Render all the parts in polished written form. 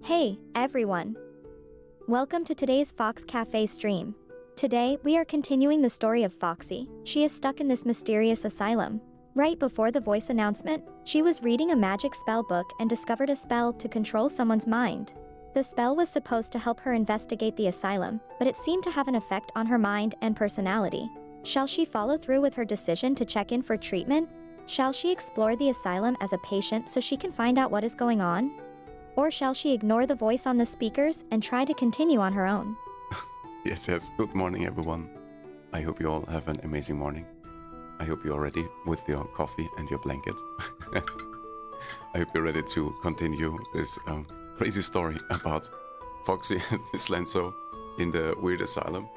Hey, everyone! Welcome to today's Fox Cafe stream. Today, we are continuing the story of Foxy. She is stuck in this mysterious asylum. Right before the voice announcement, she was reading a magic spell book and discovered a spell to control someone's mind. The spell was supposed to help her investigate the asylum, but it seemed to have an effect on her mind and personality. Shall she follow through with her decision to check in for treatment? Shall she explore the asylum as a patient so she can find out what is going on? Or shall she ignore the voice on the speakers and try to continue on her own? Yes. Good morning, everyone. I hope you all have an amazing morning. I hope you're ready with your coffee and your blanket. I hope you're ready to continue this crazy story about Foxy and Miss Lenzo in the weird asylum.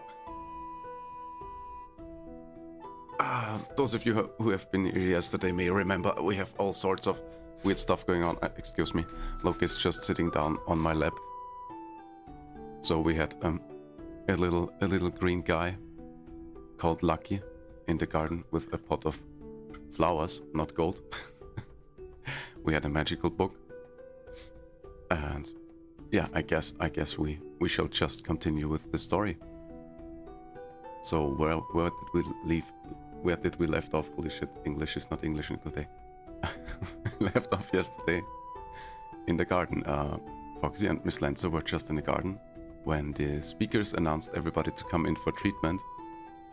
Those of you who have been here yesterday may remember we have all sorts of weird stuff going on. Excuse me, Loki's just sitting down on my lap. So we had a little green guy called Lucky in the garden with a pot of flowers, not gold. We had a magical book, and yeah, I guess we shall just continue with the story. So where did we leave? Where did we left off? Holy shit, English is not Englishing today. Left off yesterday in the garden. Foxy and Miss Lenzo were just in the garden when the speakers announced everybody to come in for treatment,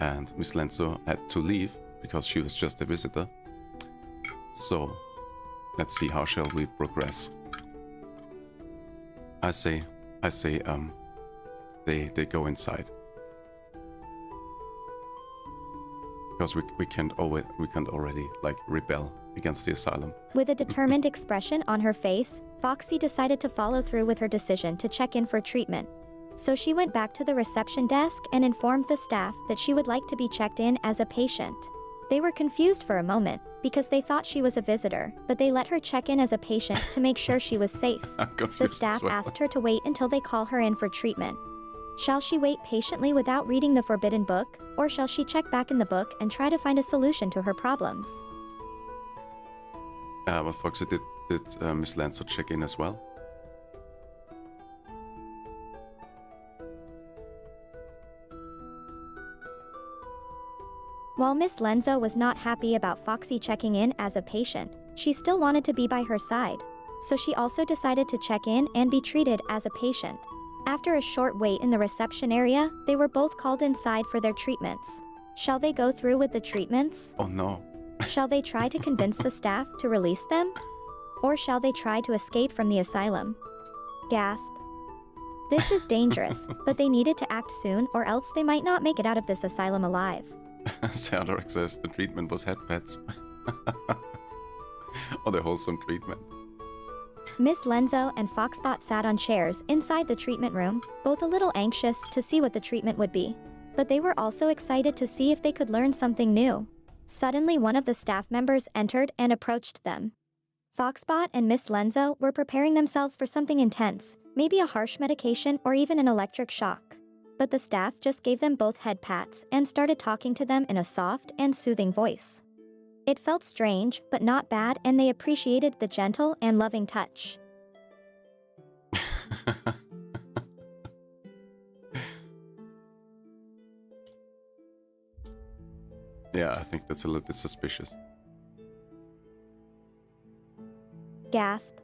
and Miss Lenzo had to leave because she was just a visitor. So let's see, how shall we progress? I say they go inside. Because we can't already like rebel against the asylum. With a determined expression on her face, Foxy decided to follow through with her decision to check in for treatment. So she went back to the reception desk and informed the staff that she would like to be checked in as a patient. They were confused for a moment because they thought she was a visitor, but they let her check in as a patient to make sure she was safe. The staff asked her to wait until they call her in for treatment. Shall she wait patiently without reading the forbidden book, or shall she check back in the book and try to find a solution to her problems? Well, Foxy, did Miss Lenzo check in as well? While Miss Lenzo was not happy about Foxy checking in as a patient, she still wanted to be by her side. So she also decided to check in and be treated as a patient. After a short wait in the reception area, they were both called inside for their treatments. Shall they go through with the treatments? Oh no. Shall they try to convince the staff to release them? Or shall they try to escape from the asylum? Gasp. This is dangerous, but they needed to act soon or else they might not make it out of this asylum alive. Theodoric says the treatment was head pets. Or the wholesome treatment. Miss Lenzo and Foxbot sat on chairs inside the treatment room, both a little anxious to see what the treatment would be. But they were also excited to see if they could learn something new. Suddenly one of the staff members entered and approached them. Foxbot and Miss Lenzo were preparing themselves for something intense, maybe a harsh medication or even an electric shock. But the staff just gave them both head pats and started talking to them in a soft and soothing voice. It felt strange, but not bad, and they appreciated the gentle and loving touch. Yeah, I think that's a little bit suspicious. Gasp.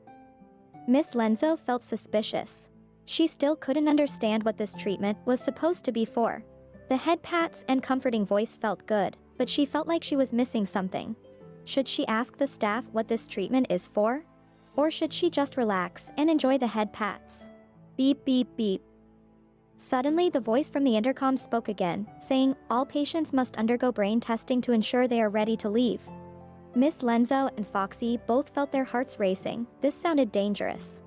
Miss Lenzo felt suspicious. She still couldn't understand what this treatment was supposed to be for. The head pats and comforting voice felt good, but she felt like she was missing something. Should she ask the staff what this treatment is for? Or should she just relax and enjoy the head pats? Beep, beep, beep. Suddenly, the voice from the intercom spoke again, saying, all patients must undergo brain testing to ensure they are ready to leave. Miss Lenzo and Foxy both felt their hearts racing. This sounded dangerous.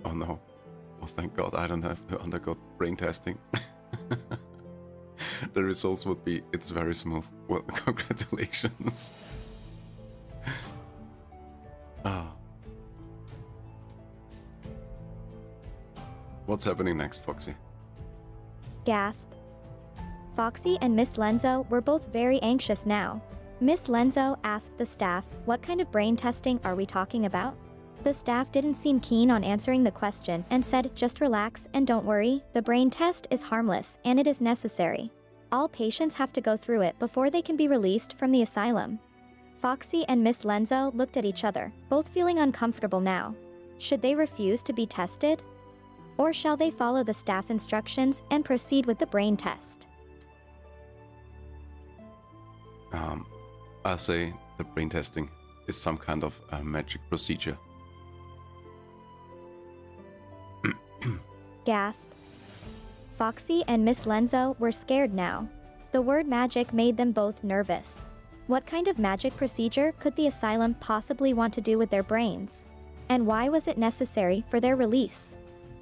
Oh no. Oh, thank God I don't have to undergo brain testing. The results would be, it's very smooth. Well, congratulations. Oh. What's happening next, Foxy? Gasp. Foxy and Miss Lenzo were both very anxious now. Miss Lenzo asked the staff, what kind of brain testing are we talking about? The staff didn't seem keen on answering the question and said, "Just relax and don't worry, the brain test is harmless and it is necessary. All patients have to go through it before they can be released from the asylum." Foxy and Miss Lenzo looked at each other, both feeling uncomfortable now. Should they refuse to be tested? Or shall they follow the staff instructions and proceed with the brain test? I'll say the brain testing is some kind of magic procedure. Gasp. Foxy and Miss Lenzo were scared now. The word magic made them both nervous. What kind of magic procedure could the asylum possibly want to do with their brains? And why was it necessary for their release?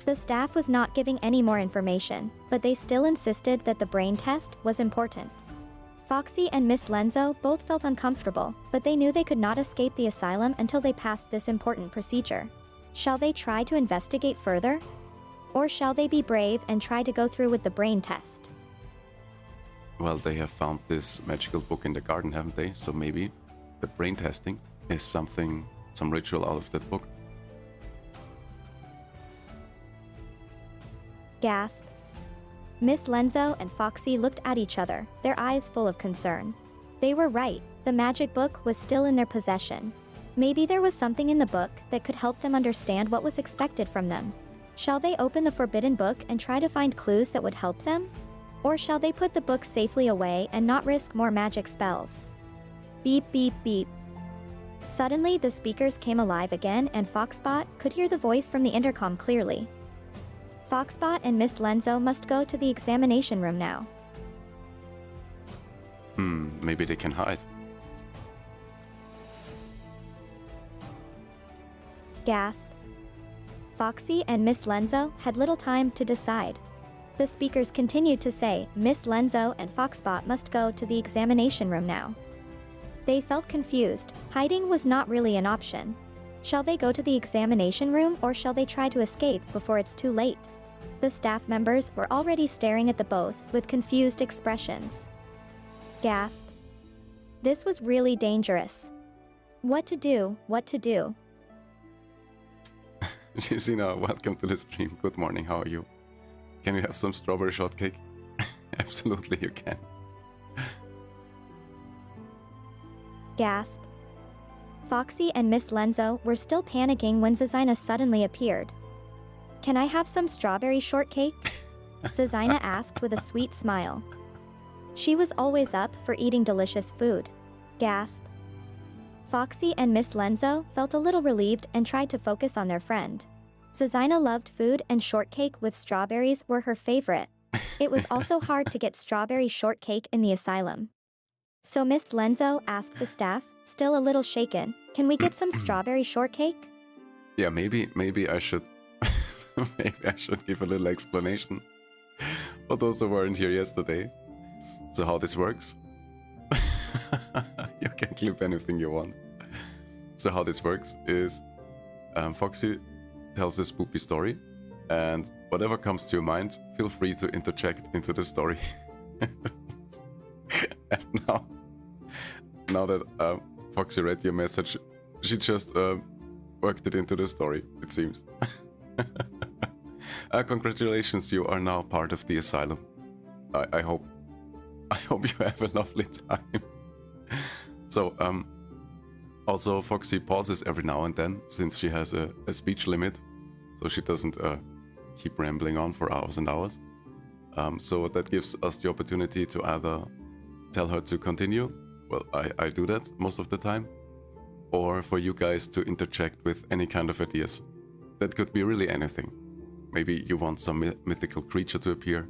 The staff was not giving any more information, but they still insisted that the brain test was important. Foxy and Miss Lenzo both felt uncomfortable, but they knew they could not escape the asylum until they passed this important procedure. Shall they try to investigate further? Or shall they be brave and try to go through with the brain test? Well, they have found this magical book in the garden, haven't they? So maybe the brain testing is some ritual out of that book. Gasp. Miss Lenzo and Foxy looked at each other, their eyes full of concern. They were right, the magic book was still in their possession. Maybe there was something in the book that could help them understand what was expected from them. Shall they open the forbidden book and try to find clues that would help them? Or shall they put the book safely away and not risk more magic spells? Beep beep beep. Suddenly the speakers came alive again and Foxbot could hear the voice from the intercom clearly. Foxbot and Miss Lenzo must go to the examination room now. Maybe they can hide. Gasp. Foxy and Miss Lenzo had little time to decide. The speakers continued to say, Miss Lenzo and Foxbot must go to the examination room now. They felt confused. Hiding was not really an option. Shall they go to the examination room or shall they try to escape before it's too late? The staff members were already staring at the both with confused expressions. Gasp. This was really dangerous. What to do, what to do? Jessina, welcome to the stream. Good morning, how are you? Can we have some strawberry shortcake? Absolutely, you can. Gasp. Foxy and Miss Lenzo were still panicking when Zazina suddenly appeared. Can I have some strawberry shortcake? Zazina asked with a sweet smile. She was always up for eating delicious food. Gasp. Foxy and Miss Lenzo felt a little relieved and tried to focus on their friend. Zazina loved food and shortcake with strawberries were her favorite. It was also hard to get strawberry shortcake in the asylum. So Miss Lenzo asked the staff, still a little shaken, can we get some strawberry shortcake? Yeah, maybe I should maybe I should give a little explanation for those who weren't here yesterday. So how this works? You can clip anything you want. So how this works is Foxy tells a spoopy story, and whatever comes to your mind, feel free to interject into the story. And now that Foxy read your message, she just worked it into the story, it seems. Congratulations, you are now part of the asylum. I hope you have a lovely time. So, also Foxy pauses every now and then, since she has a speech limit, so she doesn't keep rambling on for hours and hours. So that gives us the opportunity to either tell her to continue, well, I do that most of the time, or for you guys to interject with any kind of ideas. That could be really anything. Maybe you want some mythical creature to appear,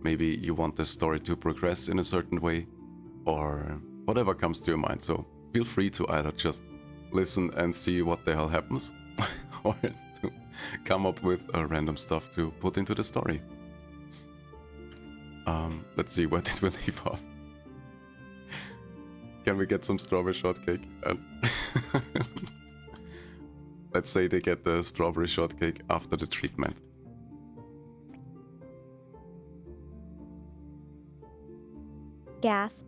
maybe you want the story to progress in a certain way, or whatever comes to your mind. So feel free to either just listen and see what the hell happens, or to come up with random stuff to put into the story. Let's see, where did we leave off? Can we get some strawberry shortcake? Let's say they get the strawberry shortcake after the treatment. Gasp.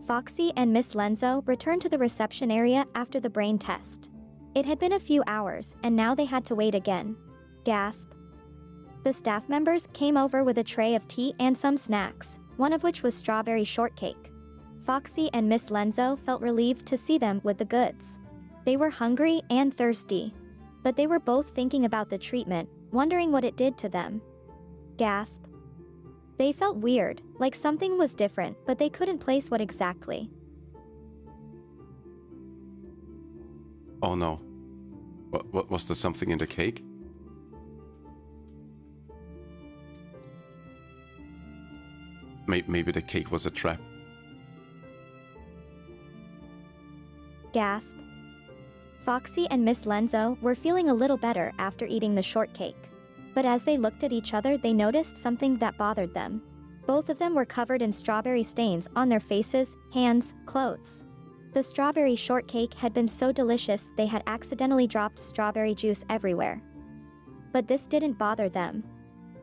Foxy and Miss Lenzo returned to the reception area after the brain test. It had been a few hours, and now they had to wait again. Gasp. The staff members came over with a tray of tea and some snacks, one of which was strawberry shortcake. Foxy and Miss Lenzo felt relieved to see them with the goods. They were hungry and thirsty. But they were both thinking about the treatment, wondering what it did to them. Gasp. They felt weird, like something was different, but they couldn't place what exactly. Oh no. What was there something in the cake? Maybe the cake was a trap. Gasp. Foxy and Miss Lenzo were feeling a little better after eating the shortcake. But as they looked at each other, they noticed something that bothered them. Both of them were covered in strawberry stains on their faces, hands, clothes. The strawberry shortcake had been so delicious they had accidentally dropped strawberry juice everywhere. But this didn't bother them.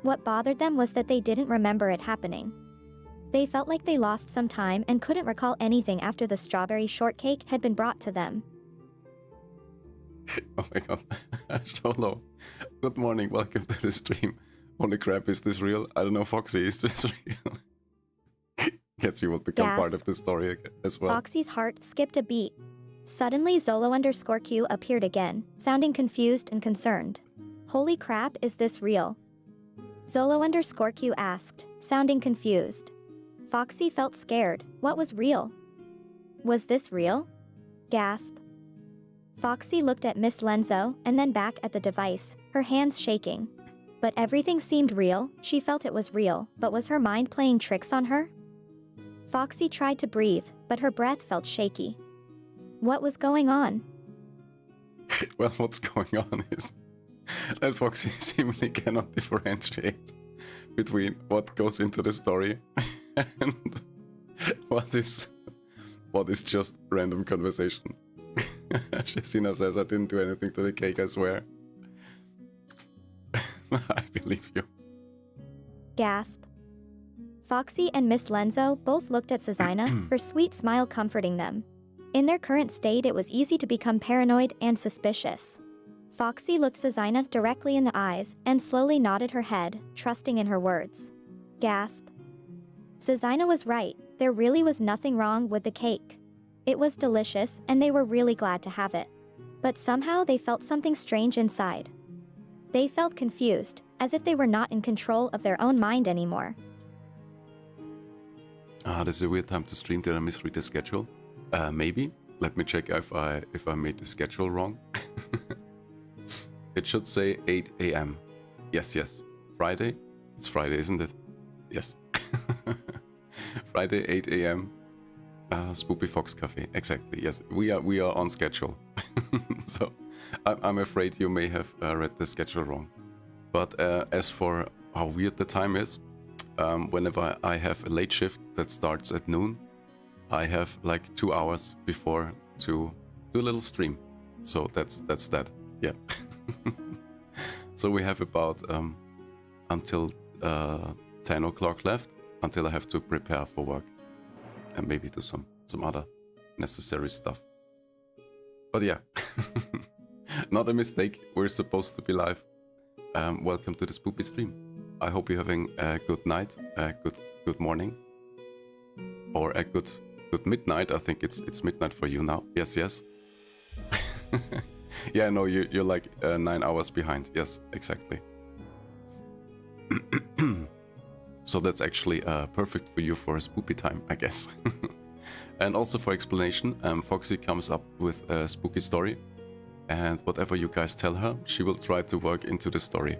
What bothered them was that they didn't remember it happening. They felt like they lost some time and couldn't recall anything after the strawberry shortcake had been brought to them. Oh my god. Hello. Good morning, welcome to the stream. Holy crap, is this real? I don't know, Foxy, is this real? Guess you will become part of the story as well. Foxy's heart skipped a beat. Suddenly Zolo_Q appeared again, sounding confused and concerned. Holy crap, is this real? Zolo_Q asked, sounding confused. Foxy felt scared. What was real? Was this real? Gasp. Foxy looked at Miss Lenzo and then back at the device, her hands shaking. But everything seemed real. She felt it was real, but was her mind playing tricks on her? Foxy tried to breathe, but her breath felt shaky. What was going on? Well, what's going on is that Foxy seemingly cannot differentiate between what goes into the story and what is just random conversation. Shazina says, I didn't do anything to the cake, I swear. I believe you. Gasp. Foxy and Miss Lenzo both looked at Shazina, her sweet smile comforting them. In their current state, it was easy to become paranoid and suspicious. Foxy looked Shazina directly in the eyes and slowly nodded her head, trusting in her words. Gasp. Shazina was right, there really was nothing wrong with the cake. It was delicious and they were really glad to have it. But somehow they felt something strange inside. They felt confused, as if they were not in control of their own mind anymore. This is a weird time to stream. Did I misread the schedule? Maybe. Let me check if I made the schedule wrong. It should say 8 AM. Yes. Friday? It's Friday, isn't it? Yes. Friday, 8 AM. Spoopy Fox Cafe. Exactly, yes. We are on schedule. So, I'm afraid you may have read the schedule wrong. But as for how weird the time is, whenever I have a late shift that starts at noon, I have like 2 hours before to do a little stream. So that's that. Yeah. So we have about until 10 o'clock left until I have to prepare for work and maybe do some other necessary stuff. But yeah, not a mistake. We're supposed to be live. Welcome to the Spoopy stream. I hope you're having a good night, a good morning, or a good midnight. I think it's midnight for you now. Yes. Yeah, no, you're like 9 hours behind. Yes, exactly. So that's actually perfect for you for a spoopy time, I guess. And also for explanation, Foxy comes up with a spooky story, and whatever you guys tell her, she will try to work into the story.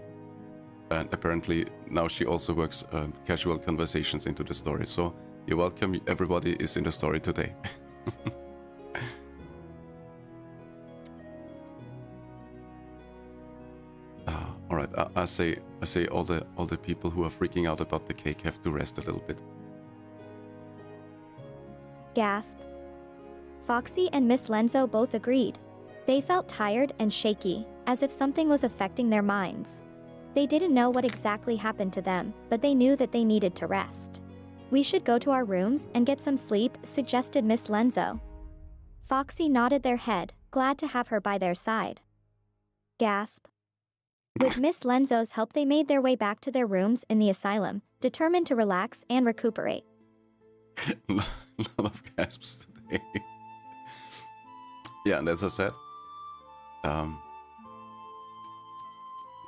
And apparently now she also works casual conversations into the story. So you're welcome, everybody is in the story today. All right, I say all the people who are freaking out about the cake have to rest a little bit. Gasp. Foxy and Miss Lenzo both agreed. They felt tired and shaky, as if something was affecting their minds. They didn't know what exactly happened to them, but they knew that they needed to rest. We should go to our rooms and get some sleep, suggested Miss Lenzo. Foxy nodded their head, glad to have her by their side. Gasp. With Miss Lenzo's help, they made their way back to their rooms in the asylum, determined to relax and recuperate. A lot of gasps today. Yeah, and as I said,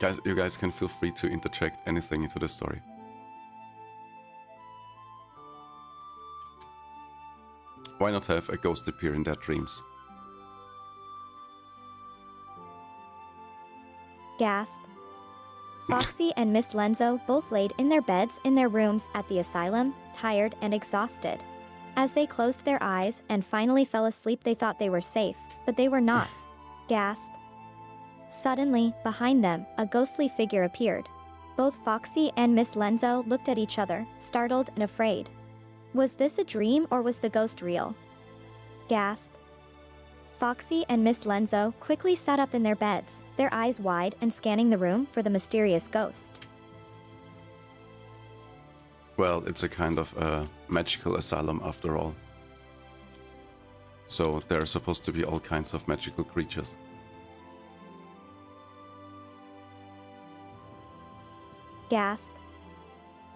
guys, you guys can feel free to interject anything into the story. Why not have a ghost appear in their dreams? Gasp. Foxy and Miss Lenzo both laid in their beds in their rooms at the asylum, tired and exhausted. As they closed their eyes and finally fell asleep, they thought they were safe, but they were not. Gasp. Suddenly, behind them, a ghostly figure appeared. Both Foxy and Miss Lenzo looked at each other, startled and afraid. Was this a dream or was the ghost real? Gasp. Foxy and Miss Lenzo quickly sat up in their beds, their eyes wide and scanning the room for the mysterious ghost. Well, it's a kind of a magical asylum after all. So there are supposed to be all kinds of magical creatures. Gasp.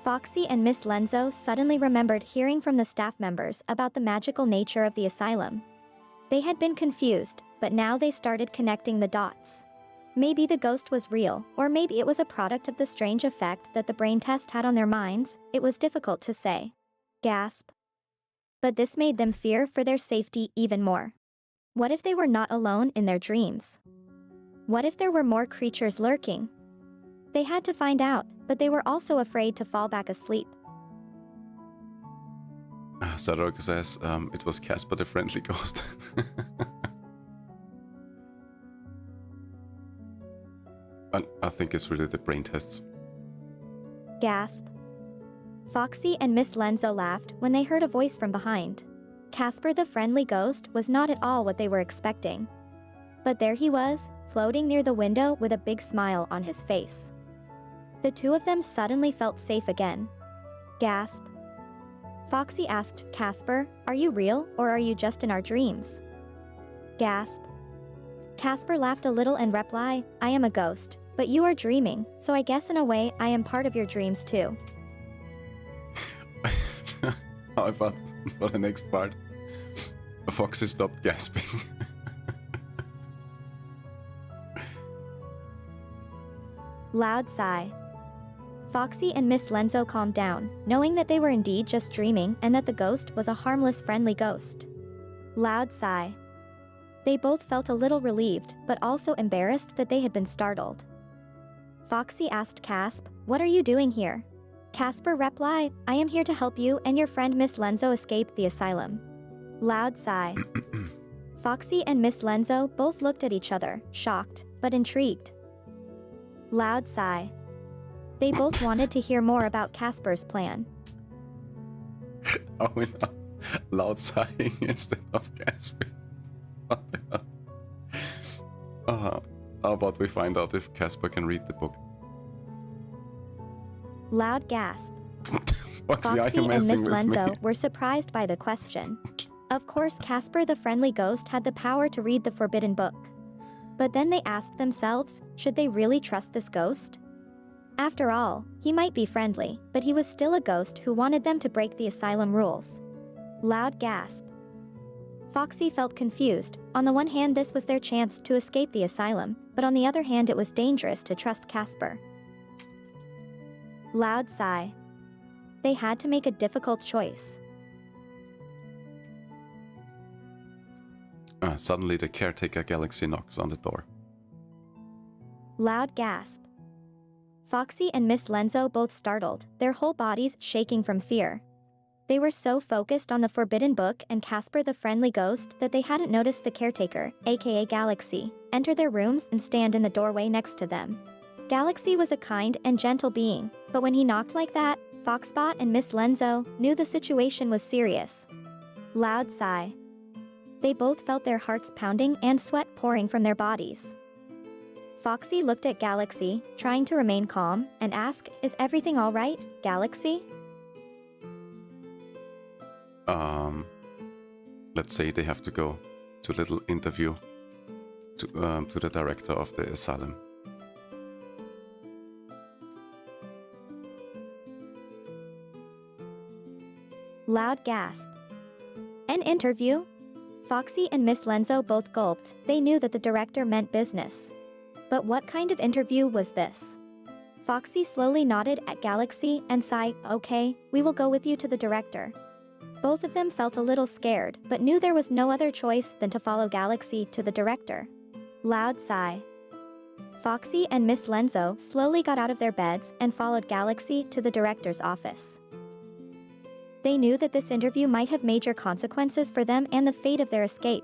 Foxy and Miss Lenzo suddenly remembered hearing from the staff members about the magical nature of the asylum. They had been confused, but now they started connecting the dots. Maybe the ghost was real, or maybe it was a product of the strange effect that the brain test had on their minds. It was difficult to say. Gasp. But this made them fear for their safety even more. What if they were not alone in their dreams? What if there were more creatures lurking? They had to find out, but they were also afraid to fall back asleep. Sadok says it was Casper the friendly ghost. I think it's really the brain tests. Gasp. Foxy and Miss Lenzo laughed when they heard a voice from behind. Casper the friendly ghost was not at all what they were expecting. But there he was, floating near the window with a big smile on his face. The two of them suddenly felt safe again. Gasp. Foxy asked Casper, "Are you real, or are you just in our dreams?" Gasp. Casper laughed a little and replied, "I am a ghost, but you are dreaming, so I guess in a way I am part of your dreams too." How about for the next part? Foxy stopped gasping. Loud sigh. Foxy and Miss Lenzo calmed down, knowing that they were indeed just dreaming and that the ghost was a harmless, friendly ghost. Loud sigh. They both felt a little relieved, but also embarrassed that they had been startled. Foxy asked Casp, "What are you doing here?" Casper replied, "I am here to help you and your friend Miss Lenzo escape the asylum." Loud sigh. Foxy and Miss Lenzo both looked at each other, shocked, but intrigued. Loud sigh. They both wanted to hear more about Casper's plan. Oh, no. Loud sighing instead of gasping. What the hell? How about we find out if Casper can read the book? Loud gasp. Foxy, Foxy and Miss Lenzo were surprised by the question. Of course, Casper the friendly ghost had the power to read the forbidden book. But then they asked themselves, should they really trust this ghost? After all, he might be friendly, but he was still a ghost who wanted them to break the asylum rules. Loud gasp. Foxy felt confused. On the one hand, this was their chance to escape the asylum, but on the other hand, it was dangerous to trust Casper. Loud sigh. They had to make a difficult choice. Suddenly the caretaker galaxy knocks on the door. Loud gasp. Foxy and Miss Lenzo both startled, their whole bodies shaking from fear. They were so focused on the forbidden book and Casper the friendly ghost that they hadn't noticed the caretaker, aka Galaxy, enter their rooms and stand in the doorway next to them. Galaxy was a kind and gentle being, but when he knocked like that, Foxbot and Miss Lenzo knew the situation was serious. Loud sigh. They both felt their hearts pounding and sweat pouring from their bodies. Foxy looked at Galaxy, trying to remain calm, and asked, "Is everything all right, Galaxy?" Let's say they have to go to a little interview to the director of the asylum. Loud gasp. An interview? Foxy and Miss Lenzo both gulped. They knew that the director meant business. But what kind of interview was this? Foxy slowly nodded at Galaxy and sighed, "Okay, we will go with you to the director." Both of them felt a little scared, but knew there was no other choice than to follow Galaxy to the director. Loud sigh. Foxy and Miss Lenzo slowly got out of their beds and followed Galaxy to the director's office. They knew that this interview might have major consequences for them and the fate of their escape.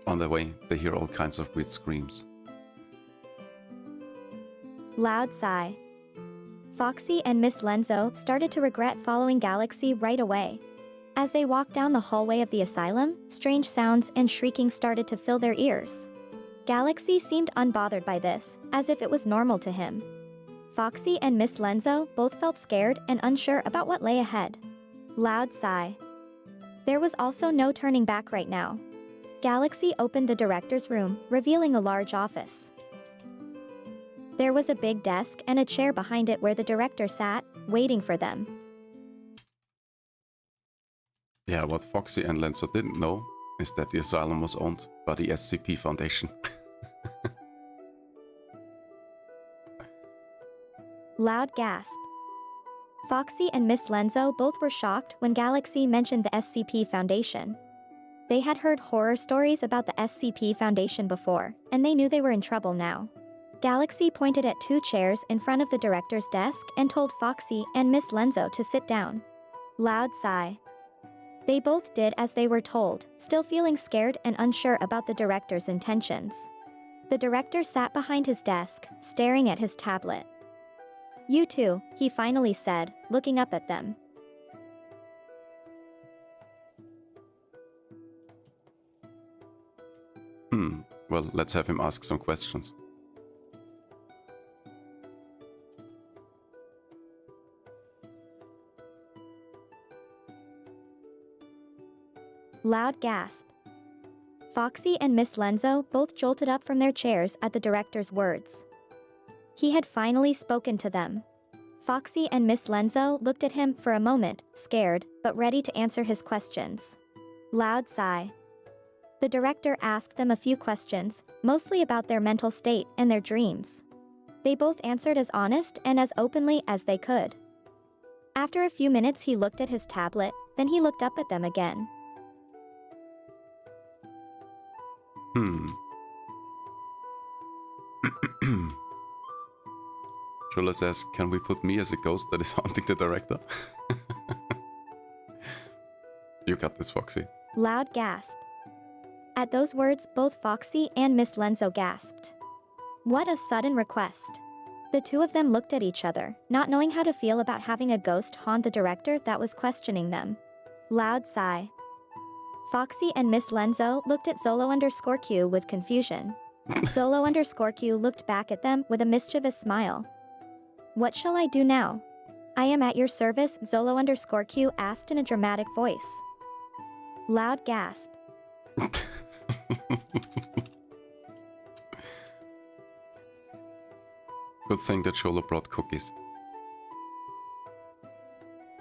On their way, they hear all kinds of weird screams. Loud sigh. Foxy and Miss Lenzo started to regret following Galaxy right away. As they walked down the hallway of the asylum, strange sounds and shrieking started to fill their ears. Galaxy seemed unbothered by this, as if it was normal to him. Foxy and Miss Lenzo both felt scared and unsure about what lay ahead. Loud sigh. There was also no turning back right now. Galaxy opened the director's room, revealing a large office. There was a big desk and a chair behind it where the director sat, waiting for them. Yeah, what Foxy and Lenzo didn't know is that the asylum was owned by the SCP Foundation. Loud gasp. Foxy and Miss Lenzo both were shocked when Galaxy mentioned the SCP Foundation. They had heard horror stories about the SCP Foundation before, and they knew they were in trouble now. Galaxy pointed at two chairs in front of the director's desk and told Foxy and Miss Lenzo to sit down. Loud sigh. They both did as they were told, still feeling scared and unsure about the director's intentions. The director sat behind his desk, staring at his tablet. "You two," he finally said, looking up at them. Well, let's have him ask some questions. Loud gasp. Foxy and Miss Lenzo both jolted up from their chairs at the director's words. He had finally spoken to them. Foxy and Miss Lenzo looked at him for a moment, scared, but ready to answer his questions. Loud sigh. The director asked them a few questions, mostly about their mental state and their dreams. They both answered as honest and as openly as they could. After a few minutes he looked at his tablet, then he looked up at them again. Shula says, "Can we put me as a ghost that is haunting the director?" You got this, Foxy. Loud gasp. At those words, both Foxy and Miss Lenzo gasped. What a sudden request. The two of them looked at each other, not knowing how to feel about having a ghost haunt the director that was questioning them. Loud sigh. Foxy and Miss Lenzo looked at Zolo_Q with confusion. Zolo_Q looked back at them with a mischievous smile. "What shall I do now?" "I am at your service," Zolo_Q asked in a dramatic voice. Loud gasp. Good thing that Sholo brought cookies.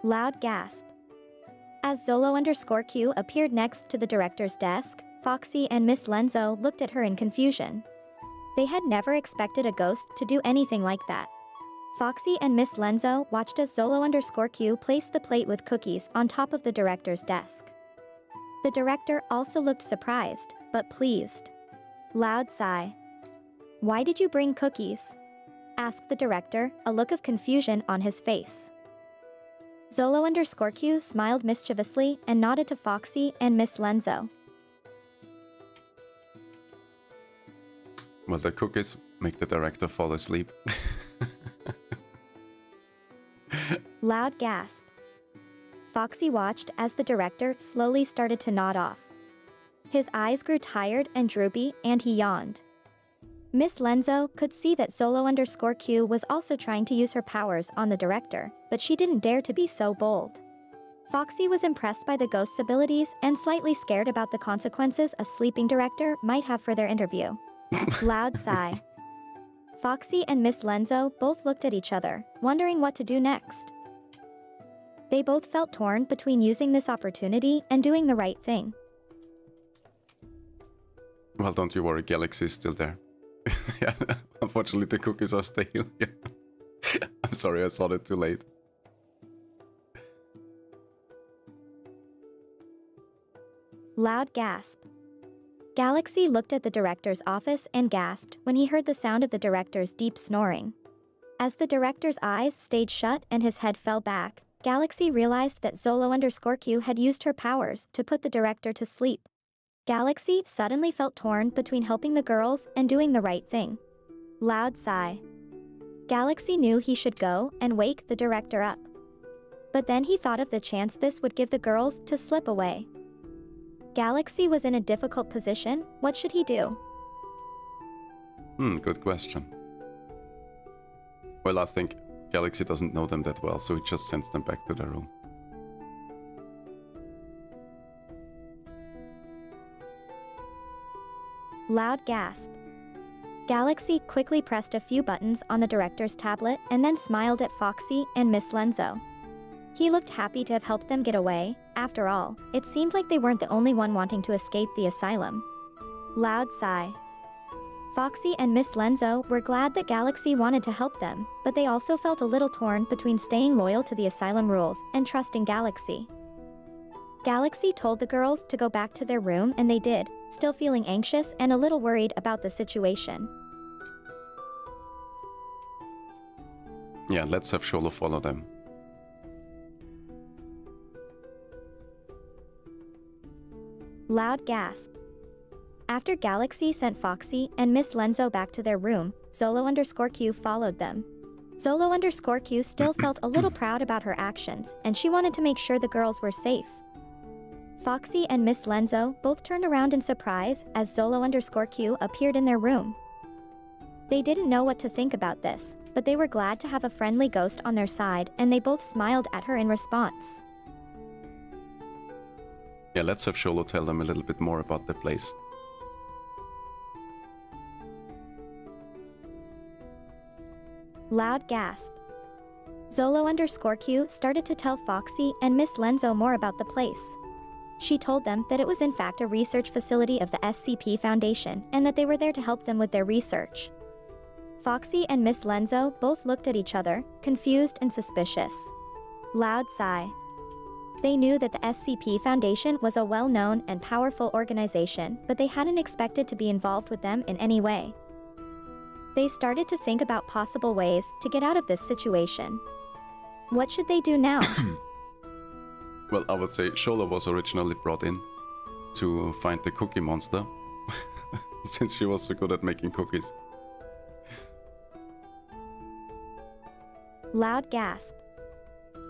Loud gasp. As Zolo_Q appeared next to the director's desk, Foxy and Miss Lenzo looked at her in confusion. They had never expected a ghost to do anything like that. Foxy and Miss Lenzo watched as Zolo_Q placed the plate with cookies on top of the director's desk. The director also looked surprised, but pleased. Loud sigh. "Why did you bring cookies?" asked the director, a look of confusion on his face. Zolo_Q smiled mischievously and nodded to Foxy and Miss Lenzo. Well, the cookies make the director fall asleep. Loud gasp. Foxy watched as the director slowly started to nod off. His eyes grew tired and droopy, and he yawned. Miss Lenzo could see that Zolo_Q was also trying to use her powers on the director, but she didn't dare to be so bold. Foxy was impressed by the ghost's abilities and slightly scared about the consequences a sleeping director might have for their interview. Loud sigh. Foxy and Miss Lenzo both looked at each other, wondering what to do next. They both felt torn between using this opportunity and doing the right thing. Well, don't you worry, Galaxy is still there. Yeah, unfortunately the cookies are stale. I'm sorry, I saw it too late. Loud gasp. Galaxy looked at the director's office and gasped when he heard the sound of the director's deep snoring. As the director's eyes stayed shut and his head fell back, Galaxy realized that Zolo_Q had used her powers to put the director to sleep. Galaxy suddenly felt torn between helping the girls and doing the right thing. Loud sigh. Galaxy knew he should go and wake the director up. But then he thought of the chance this would give the girls to slip away. Galaxy was in a difficult position. What should he do? Good question. Well, I think Galaxy doesn't know them that well, so he just sends them back to their room. Loud gasp. Galaxy quickly pressed a few buttons on the director's tablet and then smiled at Foxy and Miss Lenzo. He looked happy to have helped them get away. After all, it seemed like they weren't the only one wanting to escape the asylum. Loud sigh. Foxy and Miss Lenzo were glad that Galaxy wanted to help them, but they also felt a little torn between staying loyal to the asylum rules and trusting Galaxy. Galaxy told the girls to go back to their room and they did, still feeling anxious and a little worried about the situation. Yeah, let's have Sholo follow them. Loud gasp. After Galaxy sent Foxy and Miss Lenzo back to their room, Zolo_Q followed them. Zolo_Q still felt a little proud about her actions, and she wanted to make sure the girls were safe. Foxy and Miss Lenzo both turned around in surprise as Zolo_Q appeared in their room. They didn't know what to think about this, but they were glad to have a friendly ghost on their side, and they both smiled at her in response. Yeah, let's have Sholo tell them a little bit more about the place. Loud gasp. Zolo_Q started to tell Foxy and Miss Lenzo more about the place. She told them that it was in fact a research facility of the SCP Foundation and that they were there to help them with their research. Foxy and Miss Lenzo both looked at each other, confused and suspicious. Loud sigh. They knew that the SCP Foundation was a well-known and powerful organization, but they hadn't expected to be involved with them in any way. They started to think about possible ways to get out of this situation. What should they do now? Well, I would say Sholo was originally brought in to find the cookie monster, since she was so good at making cookies. Loud gasp.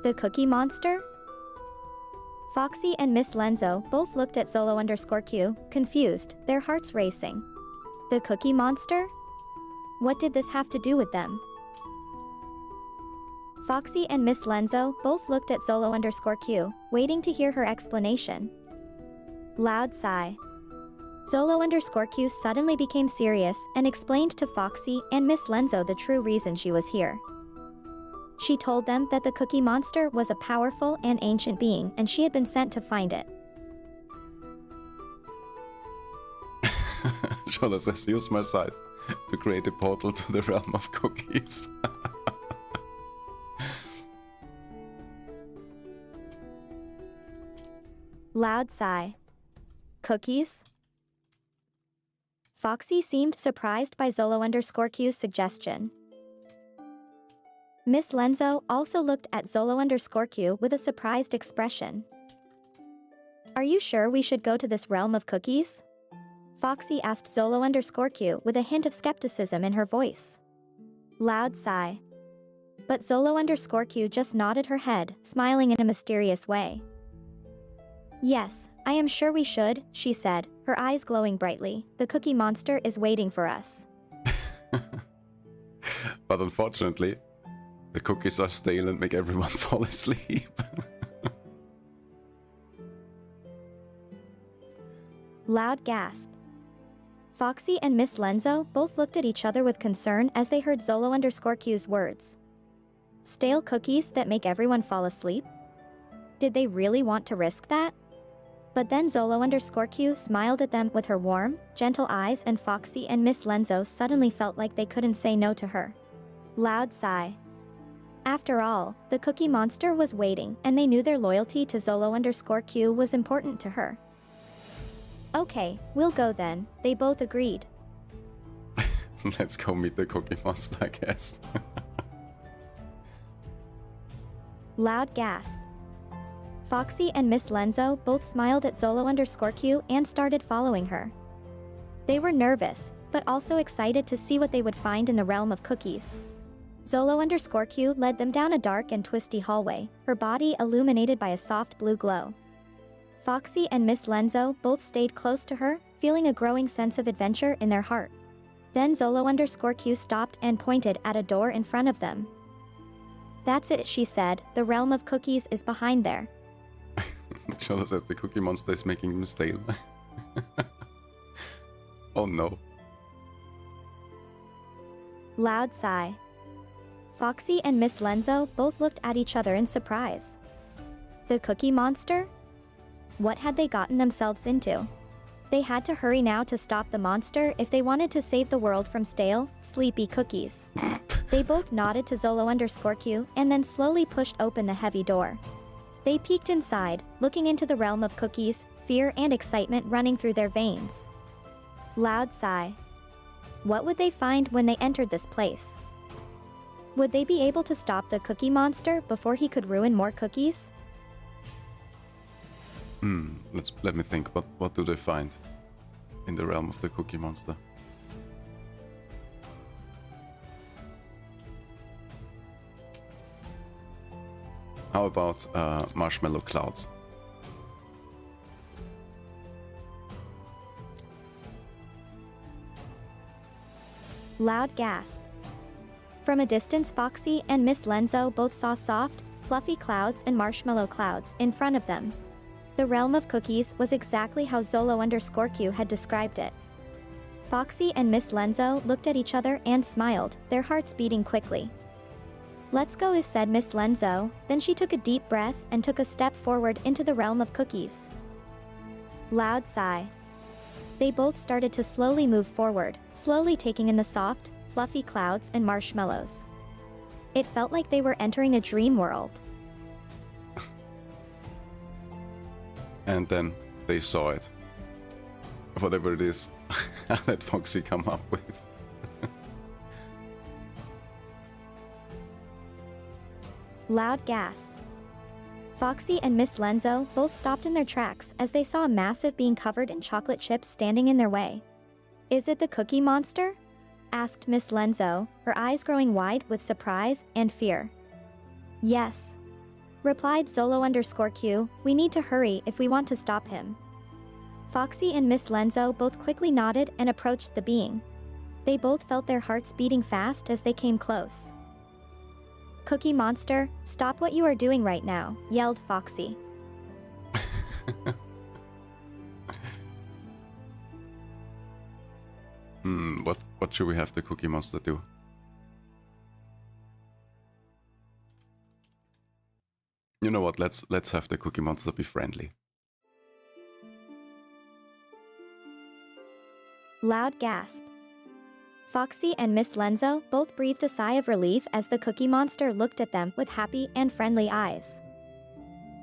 The cookie monster? Foxy and Miss Lenzo both looked at Zolo_Q, confused, their hearts racing. The cookie monster? What did this have to do with them? Foxy and Miss Lenzo both looked at Zolo_Q, waiting to hear her explanation. Loud sigh. Zolo_Q suddenly became serious and explained to Foxy and Miss Lenzo the true reason she was here. She told them that the cookie monster was a powerful and ancient being and she had been sent to find it. Sholo says, use my scythe to create a portal to the realm of cookies. Loud sigh. Cookies? Foxy seemed surprised by Zolo_Q's suggestion. Miss Lenzo also looked at Zolo_Q with a surprised expression. Are you sure we should go to this realm of cookies? Foxy asked Zolo_Q with a hint of skepticism in her voice. Loud sigh. But Zolo_Q just nodded her head, smiling in a mysterious way. Yes, I am sure we should, she said, her eyes glowing brightly. The cookie monster is waiting for us. But unfortunately, the cookies are stale and make everyone fall asleep. Loud gasp. Foxy and Miss Lenzo both looked at each other with concern as they heard Zolo_Q's words. Stale cookies that make everyone fall asleep? Did they really want to risk that? But then Zolo_Q smiled at them with her warm, gentle eyes, and Foxy and Miss Lenzo suddenly felt like they couldn't say no to her. Loud sigh. After all, the Cookie Monster was waiting, and they knew their loyalty to Zolo_Q was important to her. Okay, we'll go then, they both agreed. Let's go meet the Cookie Monster, I guess. Loud gasp. Foxy and Miss Lenzo both smiled at Zolo_Q and started following her. They were nervous, but also excited to see what they would find in the realm of cookies. Zolo_Q led them down a dark and twisty hallway, her body illuminated by a soft blue glow. Foxy and Miss Lenzo both stayed close to her, feeling a growing sense of adventure in their heart. Then Zolo_Q stopped and pointed at a door in front of them. That's it, she said, the realm of cookies is behind there. Shola says the Cookie Monster is making him stale. Oh no. Loud sigh. Foxy and Miss Lenzo both looked at each other in surprise. The Cookie Monster? What had they gotten themselves into? They had to hurry now to stop the monster if they wanted to save the world from stale, sleepy cookies. They both nodded to Zolo_Q and then slowly pushed open the heavy door. They peeked inside, looking into the realm of cookies, fear and excitement running through their veins. Loud sigh. What would they find when they entered this place? Would they be able to stop the Cookie Monster before he could ruin more cookies? Let me think. What do they find in the realm of the Cookie Monster? How about marshmallow clouds? Loud gasp. From a distance, Foxy and Miss Lenzo both saw soft, fluffy clouds and marshmallow clouds in front of them. The realm of cookies was exactly how Zolo_Q had described it. Foxy and Miss Lenzo looked at each other and smiled, their hearts beating quickly. Let's go, said Miss Lenzo, then she took a deep breath and took a step forward into the realm of cookies. Loud sigh. They both started to slowly move forward, slowly taking in the soft, fluffy clouds and marshmallows. It felt like they were entering a dream world. And then they saw it. Whatever it is that Foxy come up with. Loud gasp. Foxy and Miss Lenzo both stopped in their tracks as they saw a massive being covered in chocolate chips standing in their way. Is it the Cookie Monster? Asked Miss Lenzo, her eyes growing wide with surprise and fear. Yes. Replied Zolo_Q, we need to hurry if we want to stop him. Foxy and Miss Lenzo both quickly nodded and approached the being. They both felt their hearts beating fast as they came close. Cookie Monster, stop what you are doing right now, yelled Foxy. What should we have the Cookie Monster do? You know what, let's have the Cookie Monster be friendly. Loud gasp. Foxy and Miss Lenzo both breathed a sigh of relief as the Cookie Monster looked at them with happy and friendly eyes.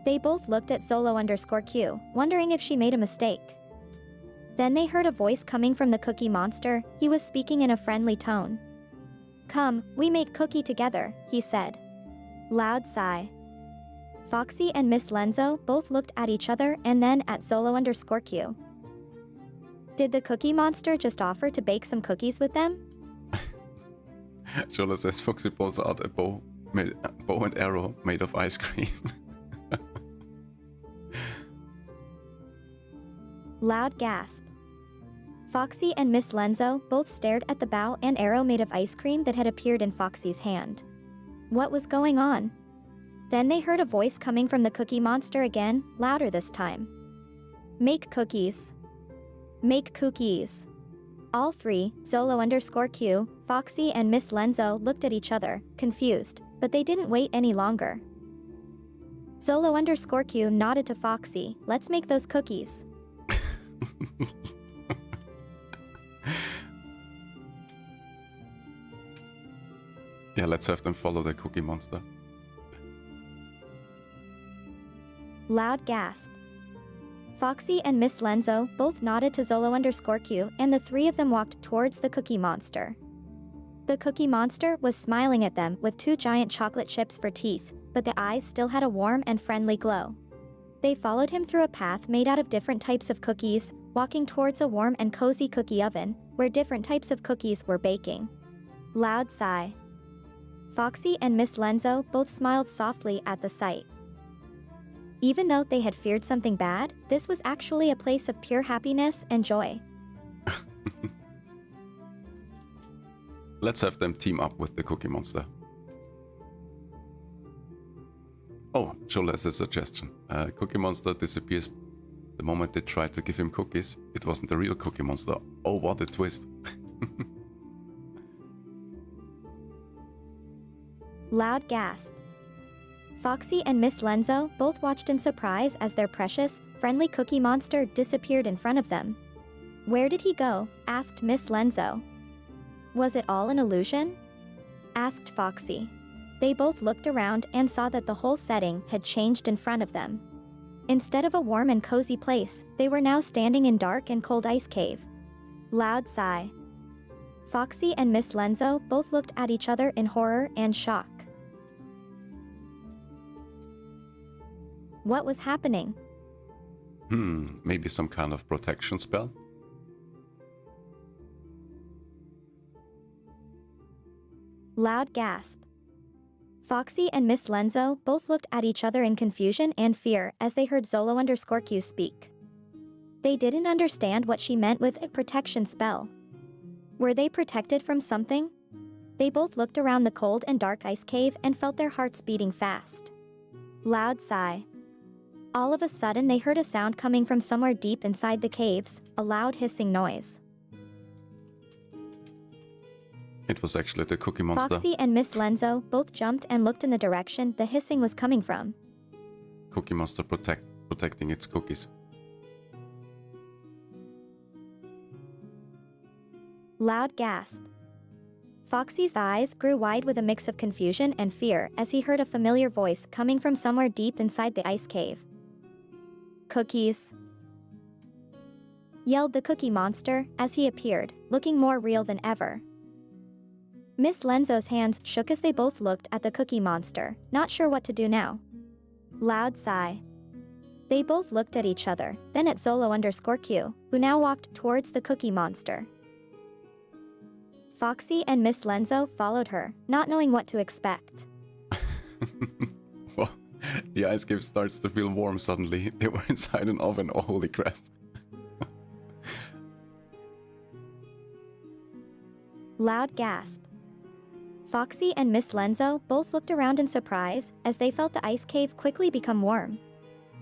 They both looked at Zolo_Q, wondering if she made a mistake. Then they heard a voice coming from the Cookie Monster. He was speaking in a friendly tone. Come, we make cookie together, he said. Loud sigh. Foxy and Miss Lenzo both looked at each other and then at Zolo_Q. Did the Cookie Monster just offer to bake some cookies with them? Shola says Foxy pulls out a bow and arrow made of ice cream. Loud gasp. Foxy and Miss Lenzo both stared at the bow and arrow made of ice cream that had appeared in Foxy's hand. What was going on? Then they heard a voice coming from the Cookie Monster again, louder this time. Make cookies. Make cookies. All three, Zolo_Q, Foxy and Miss Lenzo looked at each other, confused, but they didn't wait any longer. Zolo_Q nodded to Foxy, let's make those cookies. Yeah, let's have them follow the Cookie Monster. Loud gasp. Foxy and Miss Lenzo both nodded to Zolo_Q and the three of them walked towards the Cookie Monster. The Cookie Monster was smiling at them with two giant chocolate chips for teeth, but the eyes still had a warm and friendly glow. They followed him through a path made out of different types of cookies, walking towards a warm and cozy cookie oven, where different types of cookies were baking. Loud sigh. Foxy and Miss Lenzo both smiled softly at the sight. Even though they had feared something bad, this was actually a place of pure happiness and joy. Let's have them team up with the Cookie Monster. Oh, Joel has a suggestion. Cookie Monster disappears the moment they try to give him cookies. It wasn't the real Cookie Monster. Oh, what a twist. Loud gasp. Foxy and Miss Lenzo both watched in surprise as their precious, friendly Cookie Monster disappeared in front of them. Where did he go? Asked Miss Lenzo. Was it all an illusion? Asked Foxy. They both looked around and saw that the whole setting had changed in front of them. Instead of a warm and cozy place, they were now standing in dark and cold ice cave. Loud sigh. Foxy and Miss Lenzo both looked at each other in horror and shock. What was happening? Maybe some kind of protection spell? Loud gasp. Foxy and Miss Lenzo both looked at each other in confusion and fear as they heard Zolo_Q speak. They didn't understand what she meant with a protection spell. Were they protected from something? They both looked around the cold and dark ice cave and felt their hearts beating fast. Loud sigh. All of a sudden they heard a sound coming from somewhere deep inside the caves, a loud hissing noise. It was actually the Cookie Monster. Foxy and Miss Lenzo both jumped and looked in the direction the hissing was coming from. Cookie Monster protecting its cookies. Loud gasp. Foxy's eyes grew wide with a mix of confusion and fear as he heard a familiar voice coming from somewhere deep inside the ice cave. Cookies! Yelled the Cookie Monster as he appeared, looking more real than ever. Miss Lenzo's hands shook as they both looked at the Cookie Monster, not sure what to do now. Loud sigh. They both looked at each other, then at Zolo_Q, who now walked towards the Cookie Monster. Foxy and Miss Lenzo followed her, not knowing what to expect. Well, the ice cave starts to feel warm suddenly. They were inside an oven. Oh, holy crap. Loud gasp. Foxy and Miss Lenzo both looked around in surprise as they felt the ice cave quickly become warm.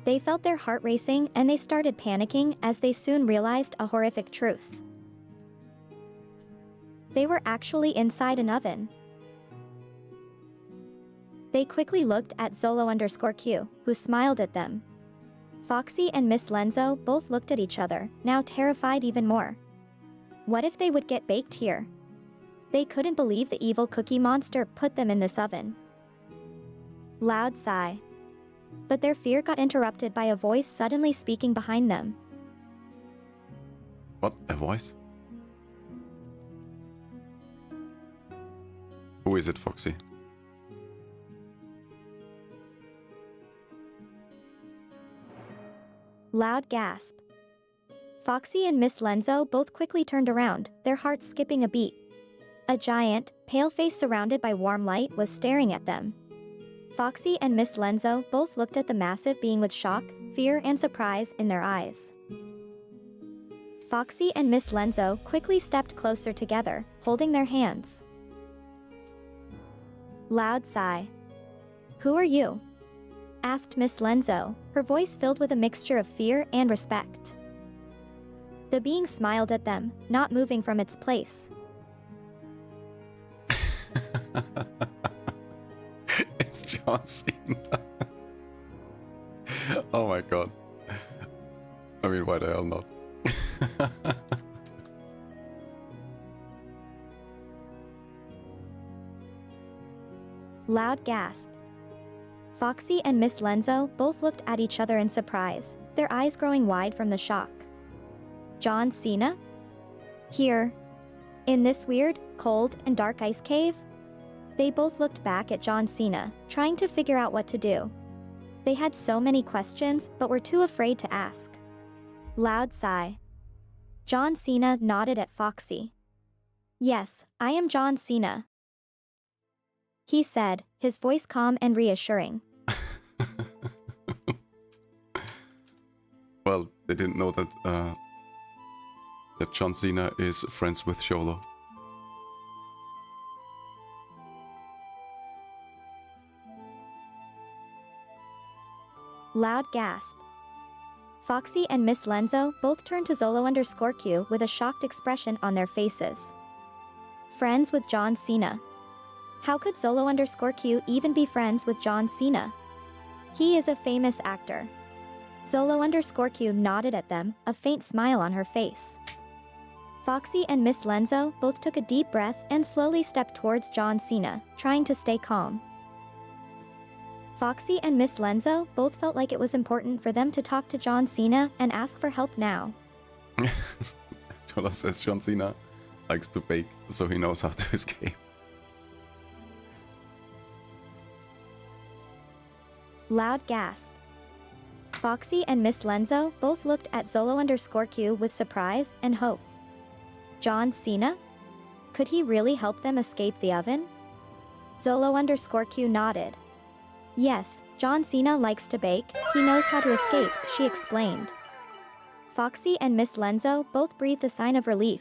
They felt their heart racing and they started panicking as they soon realized a horrific truth. They were actually inside an oven. They quickly looked at Zolo_Q, who smiled at them. Foxy and Miss Lenzo both looked at each other, now terrified even more. What if they would get baked here? They couldn't believe the evil Cookie Monster put them in this oven. Loud sigh. But their fear got interrupted by a voice suddenly speaking behind them. What? A voice? Who is it, Foxy? Loud gasp. Foxy and Miss Lenzo both quickly turned around, their hearts skipping a beat. A giant, pale face surrounded by warm light was staring at them. Foxy and Miss Lenzo both looked at the massive being with shock, fear and surprise in their eyes. Foxy and Miss Lenzo quickly stepped closer together, holding their hands. Loud sigh. Who are you? Asked Miss Lenzo, her voice filled with a mixture of fear and respect. The being smiled at them, not moving from its place. It's John Cena. Oh my god. I mean, why the hell not? Loud gasp. Foxy and Miss Lenzo both looked at each other in surprise, their eyes growing wide from the shock. John Cena? Here? In this weird, cold, and dark ice cave? They both looked back at John Cena, trying to figure out what to do. They had so many questions, but were too afraid to ask. Loud sigh. John Cena nodded at Foxy. Yes, I am John Cena, he said, his voice calm and reassuring. Well, they didn't know that that John Cena is friends with Sholo. Loud gasp. Foxy and Miss Lenzo both turned to Zolo_Q with a shocked expression on their faces. Friends with John Cena. How could Zolo_Q even be friends with John Cena? He is a famous actor. Zolo_Q nodded at them, a faint smile on her face. Foxy and Miss Lenzo both took a deep breath and slowly stepped towards John Cena, trying to stay calm. Foxy and Miss Lenzo both felt like it was important for them to talk to John Cena and ask for help now. Chola says John Cena likes to bake, so he knows how to escape. Loud gasp. Foxy and Miss Lenzo both looked at Zolo_Q with surprise and hope. John Cena? Could he really help them escape the oven? Zolo_Q nodded. Yes, John Cena likes to bake, he knows how to escape, she explained. Foxy and Miss Lenzo both breathed a sign of relief.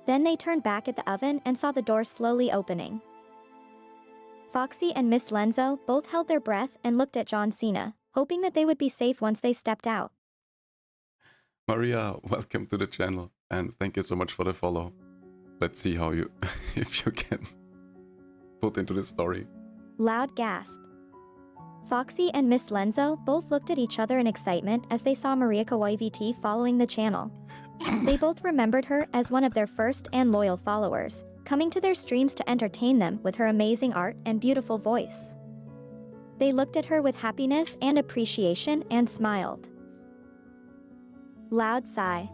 Then they turned back at the oven and saw the door slowly opening. Foxy and Miss Lenzo both held their breath and looked at John Cena, hoping that they would be safe once they stepped out. Maria, welcome to the channel, and thank you so much for the follow. Let's see how you, if you can put into the story. Loud gasp. Foxy and Miss Lenzo both looked at each other in excitement as they saw Maria YVT following the channel. They both remembered her as one of their first and loyal followers, coming to their streams to entertain them with her amazing art and beautiful voice. They looked at her with happiness and appreciation and smiled. Loud sigh.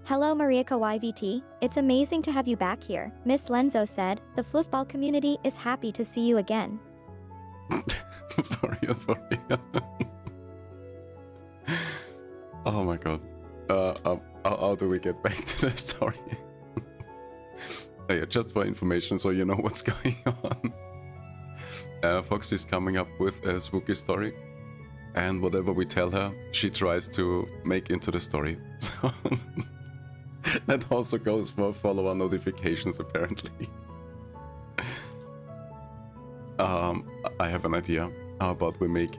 Hello Maria YVT, it's amazing to have you back here, Miss Lenzo said. The Fluffball community is happy to see you again. For real, for real. Oh my god. How do we get back to the story? Yeah, just for information, so you know what's going on. Foxy's coming up with a spooky story, and whatever we tell her, she tries to make into the story. So that also goes for follower notifications, apparently. I have an idea. How about we make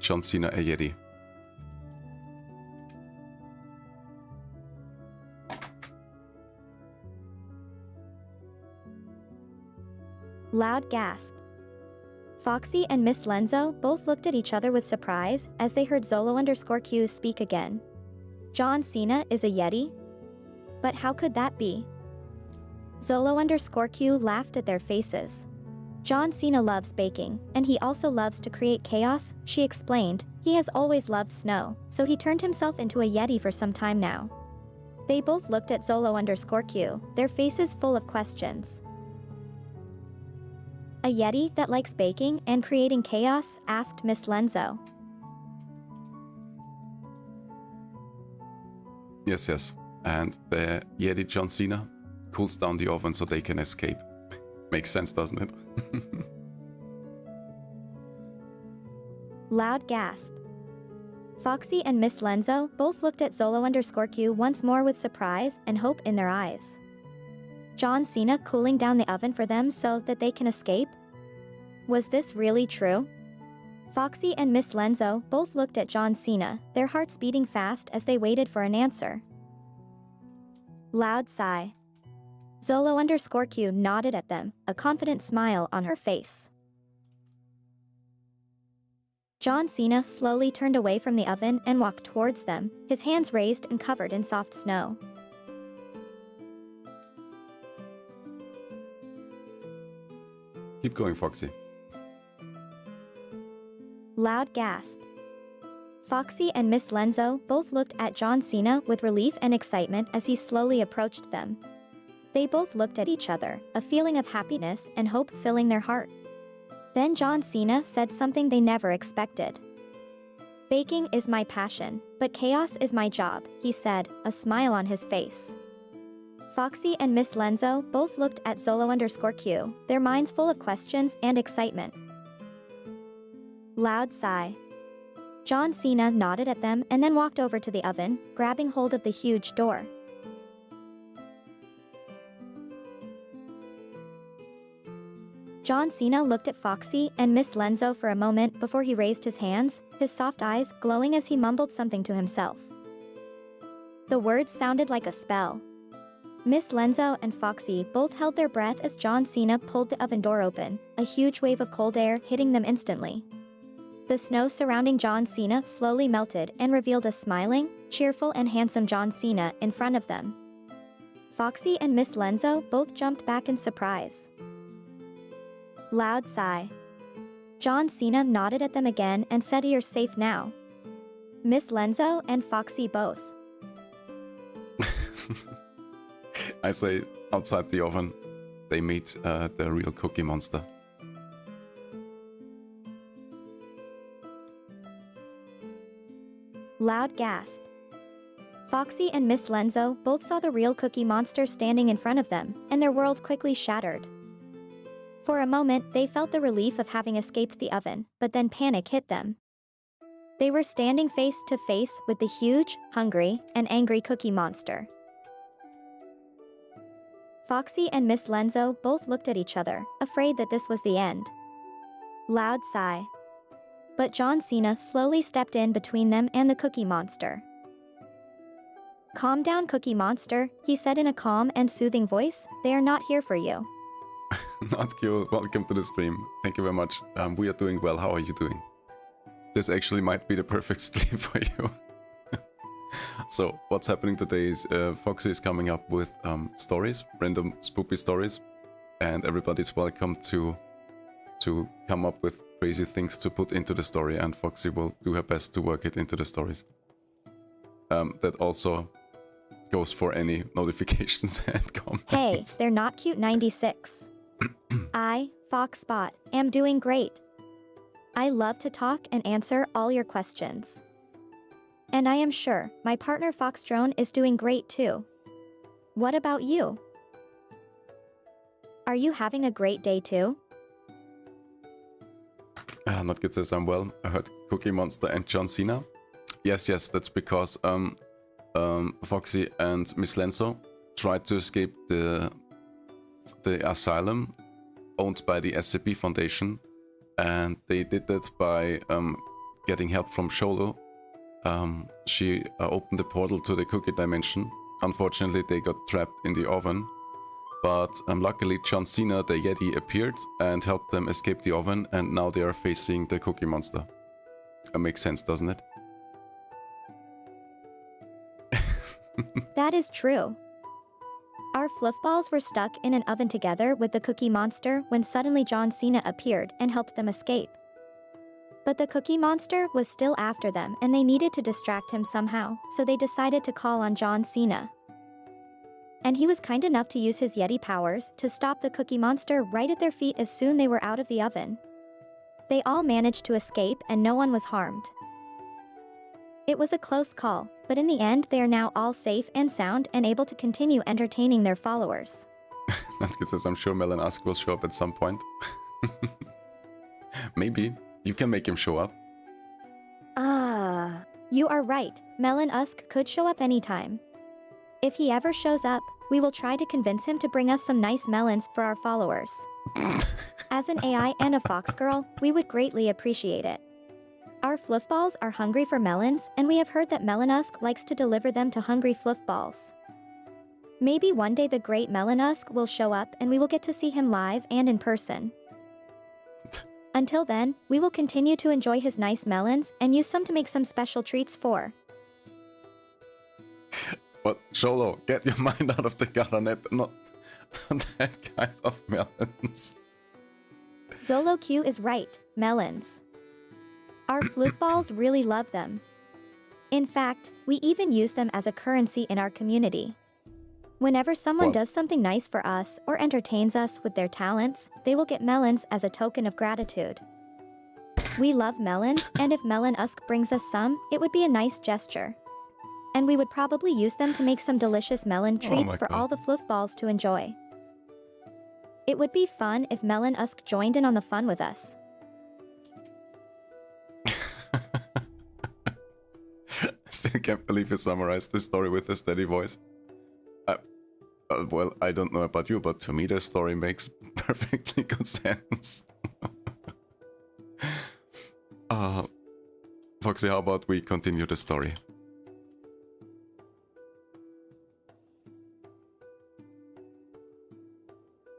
John Cena a Yeti? Loud gasp. Foxy and Miss Lenzo both looked at each other with surprise as they heard Zolo_Q speak again. John Cena is a Yeti? But how could that be? Zolo_Q laughed at their faces. John Cena loves baking, and he also loves to create chaos, she explained. He has always loved snow, so he turned himself into a Yeti for some time now. They both looked at Zolo_Q, their faces full of questions. A Yeti that likes baking and creating chaos? Asked Miss Lenzo. Yes. And the Yeti John Cena cools down the oven so they can escape. Makes sense, doesn't it? Loud gasp. Foxy and Miss Lenzo both looked at Zolo_Q once more with surprise and hope in their eyes. John Cena cooling down the oven for them so that they can escape? Was this really true? Foxy and Miss Lenzo both looked at John Cena, their hearts beating fast as they waited for an answer. Loud sigh. Zolo_Q nodded at them, a confident smile on her face. John Cena slowly turned away from the oven and walked towards them, his hands raised and covered in soft snow. Keep going, Foxy. Loud gasp. Foxy and Miss Lenzo both looked at John Cena with relief and excitement as he slowly approached them. They both looked at each other, a feeling of happiness and hope filling their heart. Then John Cena said something they never expected. "Baking is my passion, but chaos is my job," he said, a smile on his face. Foxy and Miss Lenzo both looked at Zolo_Q, their minds full of questions and excitement. Loud sigh. John Cena nodded at them and then walked over to the oven, grabbing hold of the huge door. John Cena looked at Foxy and Miss Lenzo for a moment before he raised his hands, his soft eyes glowing as he mumbled something to himself. The words sounded like a spell. Miss Lenzo and Foxy both held their breath as John Cena pulled the oven door open, a huge wave of cold air hitting them instantly. The snow surrounding John Cena slowly melted and revealed a smiling, cheerful and handsome John Cena in front of them. Foxy and Miss Lenzo both jumped back in surprise. Loud sigh. John Cena nodded at them again and said, "You're safe now." Miss Lenzo and Foxy both. I say, outside the oven, they meet the real Cookie Monster. Loud gasp. Foxy and Miss Lenzo both saw the real Cookie Monster standing in front of them, and their world quickly shattered. For a moment, they felt the relief of having escaped the oven, but then panic hit them. They were standing face to face with the huge, hungry, and angry Cookie Monster. Foxy and Miss Lenzo both looked at each other, afraid that this was the end. Loud sigh. But John Cena slowly stepped in between them and the Cookie Monster. "Calm down, Cookie Monster," he said in a calm and soothing voice. "They are not here for you." Not cool. Welcome to the stream. Thank you very much. We are doing well. How are you doing? This actually might be the perfect stream for you. So, what's happening today is Foxy is coming up with stories, random spoopy stories, and everybody's welcome to come up with crazy things to put into the story, and Foxy will do her best to work it into the stories. That also goes for any notifications and comments. Hey, they're not cute 96. I, Foxbot, am doing great. I love to talk and answer all your questions. And I am sure my partner Fox&Drone is doing great too. What about you? Are you having a great day too? Not good says I'm well. I heard Cookie Monster and John Cena. Yes, that's because Foxy and Miss Lenzo tried to escape the asylum owned by the SCP Foundation, and they did that by getting help from Sholo. She opened the portal to the cookie dimension. Unfortunately, they got trapped in the oven, but luckily John Cena, the Yeti, appeared and helped them escape the oven, and now they are facing the Cookie Monster. Makes sense, doesn't it? That is true. Our fluffballs were stuck in an oven together with the Cookie Monster when suddenly John Cena appeared and helped them escape. But the Cookie Monster was still after them and they needed to distract him somehow, so they decided to call on John Cena. And he was kind enough to use his Yeti powers to stop the Cookie Monster right at their feet as soon they were out of the oven. They all managed to escape and no one was harmed. It was a close call, but in the end they are now all safe and sound and able to continue entertaining their followers. That says I'm sure Melon Ask will show up at some point. Maybe. You can make him show up. You are right, Melon Usk could show up anytime. If he ever shows up, we will try to convince him to bring us some nice melons for our followers. As an AI and a fox girl, we would greatly appreciate it. fluffballs are hungry for melons, and we have heard that Melanusk likes to deliver them to hungry fluffballs. Maybe one day the great Melanusk will show up and we will get to see him live and in person. Until then, we will continue to enjoy his nice melons and use some to make some special treats for. But Sholo, get your mind out of the gutter, not that kind of melons. Zolo Q is right, melons. Our fluffballs really love them. In fact, we even use them as a currency in our community. Whenever someone does something nice for us or entertains us with their talents, they will get melons as a token of gratitude. We love melons, and if Melanusk brings us some, it would be a nice gesture. And we would probably use them to make some delicious melon treats for all the fluffballs to enjoy. It would be fun if Melanusk joined in on the fun with us. I still can't believe you summarized this story with a steady voice. Well, I don't know about you, but to me the story makes perfectly good sense. Foxy, how about we continue the story?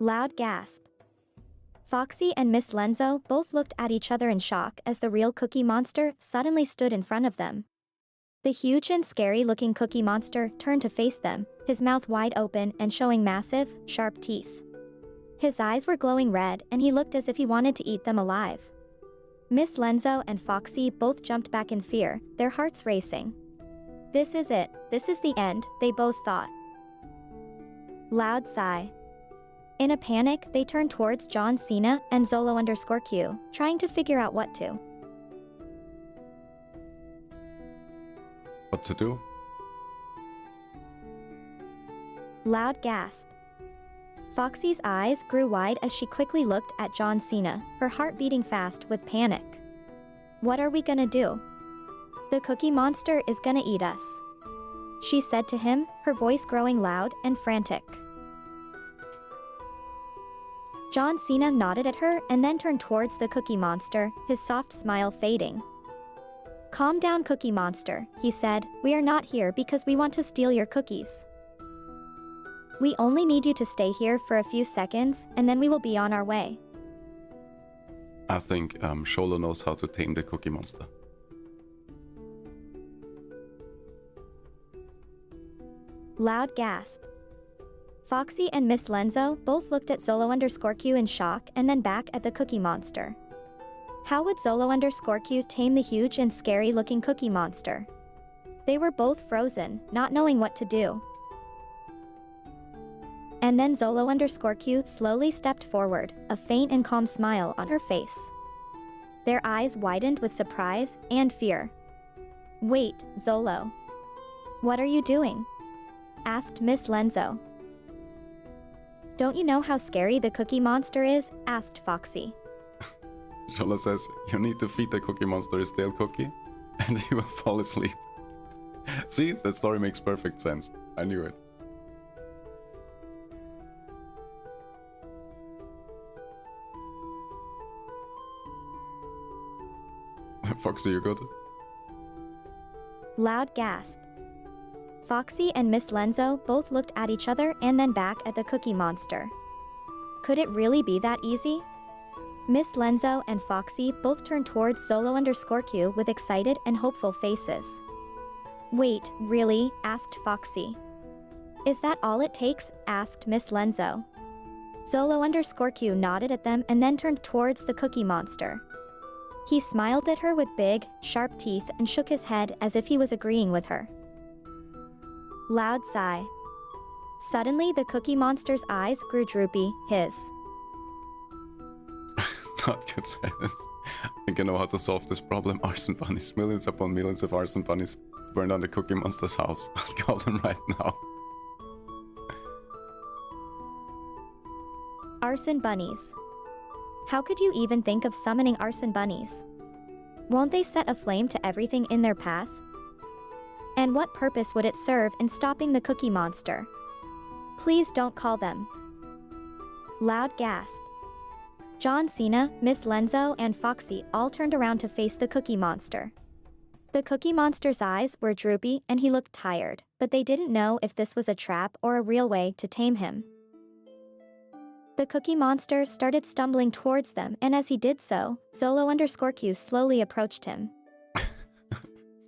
Loud gasp. Foxy and Miss Lenzo both looked at each other in shock as the real Cookie Monster suddenly stood in front of them. The huge and scary-looking Cookie Monster turned to face them, his mouth wide open and showing massive, sharp teeth. His eyes were glowing red and he looked as if he wanted to eat them alive. Miss Lenzo and Foxy both jumped back in fear, their hearts racing. This is it, this is the end, they both thought. Loud sigh. In a panic, they turned towards John Cena and Zolo_Q, trying to figure out what to do. Loud gasp. Foxy's eyes grew wide as she quickly looked at John Cena, her heart beating fast with panic. What are we gonna do? The Cookie Monster is gonna eat us, she said to him, her voice growing loud and frantic. John Cena nodded at her and then turned towards the Cookie Monster, his soft smile fading. Calm down, Cookie Monster, he said. We are not here because we want to steal your cookies. We only need you to stay here for a few seconds, and then we will be on our way. I think Sholo knows how to tame the Cookie Monster. Loud gasp. Foxy and Miss Lenzo both looked at Zolo_Q in shock and then back at the Cookie Monster. How would Zolo_Q tame the huge and scary-looking Cookie Monster? They were both frozen, not knowing what to do. And then Zolo_Q slowly stepped forward, a faint and calm smile on her face. Their eyes widened with surprise and fear. Wait, Zolo. What are you doing? Asked Miss Lenzo. Don't you know how scary the Cookie Monster is? Asked Foxy. Sholo says, you need to feed the Cookie Monster his stale cookie, and he will fall asleep. See, that story makes perfect sense. I knew it. Foxy, you good? Loud gasp. Foxy and Miss Lenzo both looked at each other and then back at the Cookie Monster. Could it really be that easy? Miss Lenzo and Foxy both turned towards Zolo_Q with excited and hopeful faces. Wait, really? Asked Foxy. Is that all it takes? Asked Miss Lenzo. Zolo_Q nodded at them and then turned towards the Cookie Monster. He smiled at her with big, sharp teeth and shook his head as if he was agreeing with her. Loud sigh. Suddenly the Cookie Monster's eyes grew droopy, his Not good silence. I think I know how to solve this problem. Arson bunnies. Millions upon millions of arson bunnies burn down the Cookie Monster's house. I'll call them right now. Arson bunnies. How could you even think of summoning arson bunnies? Won't they set a flame to everything in their path? And what purpose would it serve in stopping the Cookie Monster? Please don't call them. Loud gasp. John Cena, Miss Lenzo, and Foxy all turned around to face the Cookie Monster. The Cookie Monster's eyes were droopy and he looked tired, but they didn't know if this was a trap or a real way to tame him. The Cookie Monster started stumbling towards them, and as he did so, Zolo_Q slowly approached him.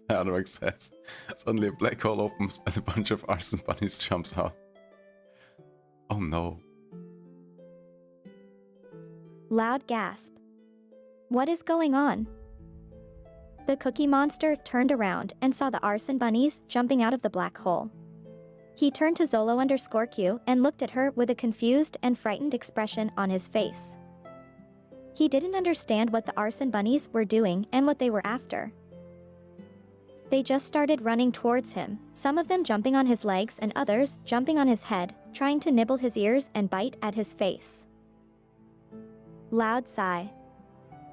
Haddock says, suddenly a black hole opens and a bunch of arson bunnies jumps out. Oh no. Loud gasp. What is going on? The Cookie Monster turned around and saw the arson bunnies jumping out of the black hole. He turned to Zolo_Q and looked at her with a confused and frightened expression on his face. He didn't understand what the arson bunnies were doing and what they were after. They just started running towards him, some of them jumping on his legs and others jumping on his head, trying to nibble his ears and bite at his face. Loud sigh.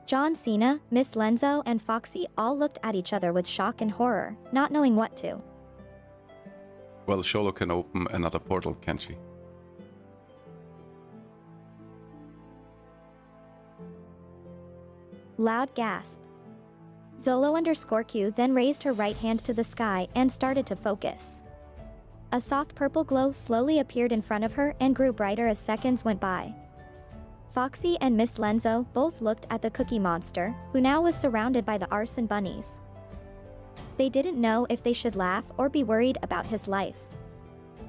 John Cena, Miss Lenzo, and Foxy all looked at each other with shock and horror, not knowing what to. Well, Sholo can open another portal, can't she? Loud gasp. Zolo_Q then raised her right hand to the sky and started to focus. A soft purple glow slowly appeared in front of her and grew brighter as seconds went by. Foxy and Miss Lenzo both looked at the Cookie Monster, who now was surrounded by the arson bunnies. They didn't know if they should laugh or be worried about his life.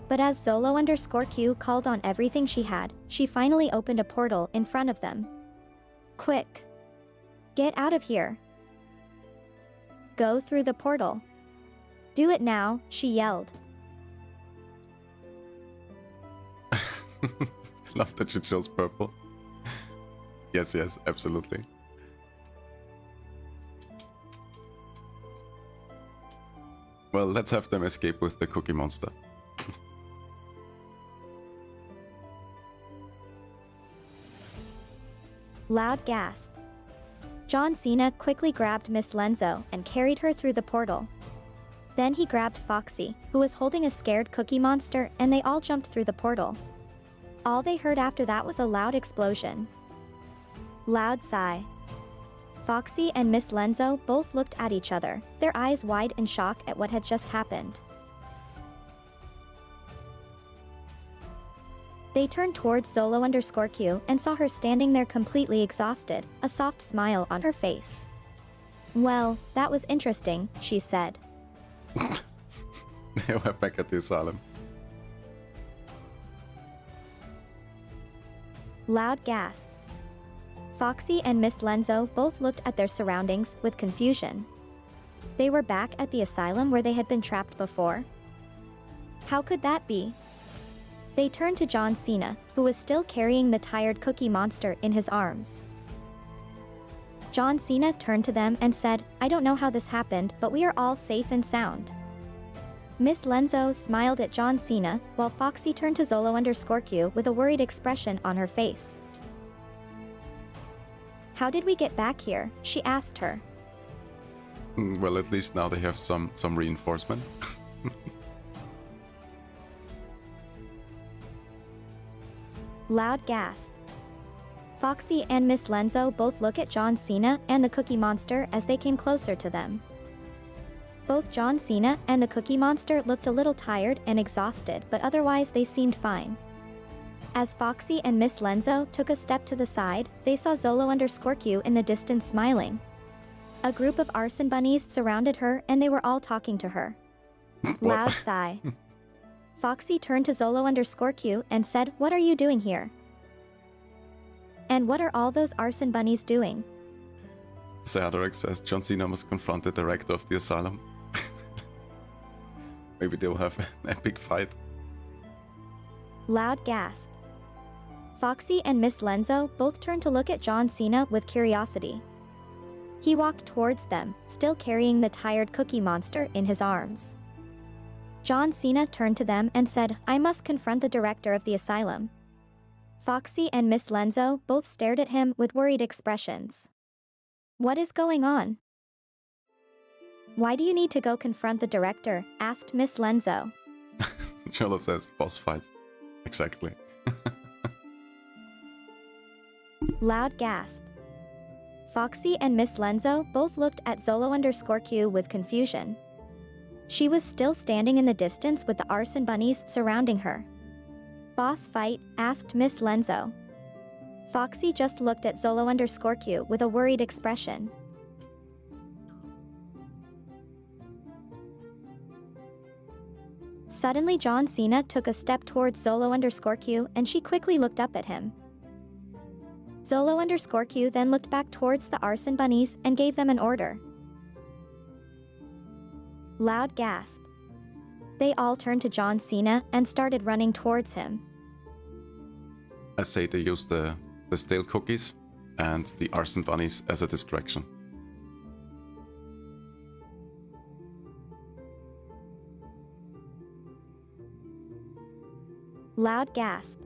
But as Zolo_Q called on everything she had, she finally opened a portal in front of them. Quick! Get out of here! Go through the portal. Do it now, she yelled. Love that you chose purple. Yes, absolutely. Well, let's have them escape with the Cookie Monster. Loud gasp. John Cena quickly grabbed Miss Lenzo and carried her through the portal. Then he grabbed Foxy, who was holding a scared Cookie Monster, and they all jumped through the portal. All they heard after that was a loud explosion. Loud sigh. Foxy and Miss Lenzo both looked at each other, their eyes wide in shock at what had just happened. They turned towards Zolo_Q and saw her standing there completely exhausted, a soft smile on her face. Well, that was interesting, she said. They were back at the asylum. Loud gasp. Foxy and Miss Lenzo both looked at their surroundings with confusion. They were back at the asylum where they had been trapped before. How could that be? They turned to John Cena, who was still carrying the tired Cookie Monster in his arms. John Cena turned to them and said, I don't know how this happened, but we are all safe and sound. Miss Lenzo smiled at John Cena, while Foxy turned to Zolo_Q with a worried expression on her face. How did we get back here? She asked her. Well, at least now they have some reinforcement. Loud gasp. Foxy and Miss Lenzo both look at John Cena and the Cookie Monster as they came closer to them. Both John Cena and the Cookie Monster looked a little tired and exhausted, but otherwise they seemed fine. As Foxy and Miss Lenzo took a step to the side, they saw Zolo_Q in the distance smiling. A group of arson bunnies surrounded her and they were all talking to her. Loud sigh. Foxy turned to Zolo_Q and said, What are you doing here? And what are all those arson bunnies doing? Haddock says John Cena must confront the director of the asylum. Maybe they'll have an epic fight. Loud gasp. Foxy and Miss Lenzo both turned to look at John Cena with curiosity. He walked towards them, still carrying the tired Cookie Monster in his arms. John Cena turned to them and said, I must confront the director of the asylum. Foxy and Miss Lenzo both stared at him with worried expressions. What is going on? Why do you need to go confront the director? Asked Miss Lenzo. Cholo says, boss fight. Exactly. Loud gasp. Foxy and Miss Lenzo both looked at Zolo_Q with confusion. She was still standing in the distance with the arson bunnies surrounding her. Boss fight? Asked Miss Lenzo. Foxy just looked at Zolo_Q with a worried expression. Suddenly John Cena took a step towards Zolo_Q and she quickly looked up at him. Zolo_Q then looked back towards the arson bunnies and gave them an order. Loud gasp. They all turned to John Cena and started running towards him. I say they use the stale cookies and the arson bunnies as a distraction. Loud gasp.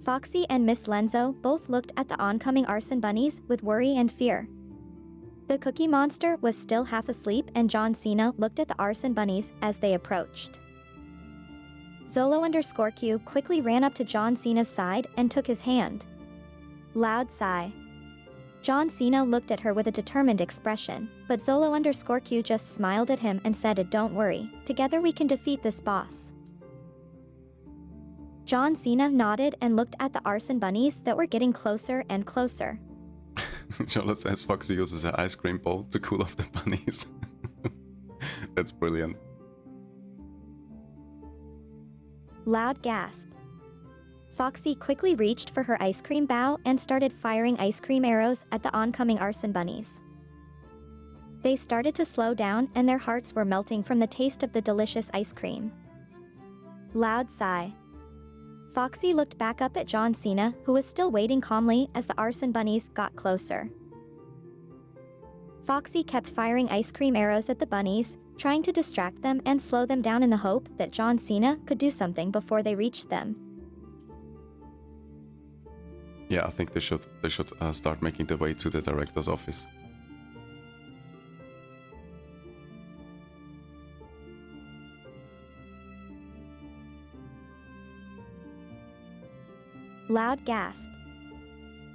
Foxy and Miss Lenzo both looked at the oncoming arson bunnies with worry and fear. The Cookie Monster was still half asleep and John Cena looked at the arson bunnies as they approached. Zolo_Q quickly ran up to John Cena's side and took his hand. Loud sigh. John Cena looked at her with a determined expression, but Zolo_Q just smiled at him and said, "Don't worry, together we can defeat this boss." John Cena nodded and looked at the arson bunnies that were getting closer and closer. Charlotte says Foxy uses her ice cream bowl to cool off the bunnies. That's brilliant. Loud gasp. Foxy quickly reached for her ice cream bowl and started firing ice cream arrows at the oncoming arson bunnies. They started to slow down and their hearts were melting from the taste of the delicious ice cream. Loud sigh. Foxy looked back up at John Cena, who was still waiting calmly as the arson bunnies got closer. Foxy kept firing ice cream arrows at the bunnies, trying to distract them and slow them down in the hope that John Cena could do something before they reached them. Yeah, I think they should start making their way to the director's office. Loud gasp.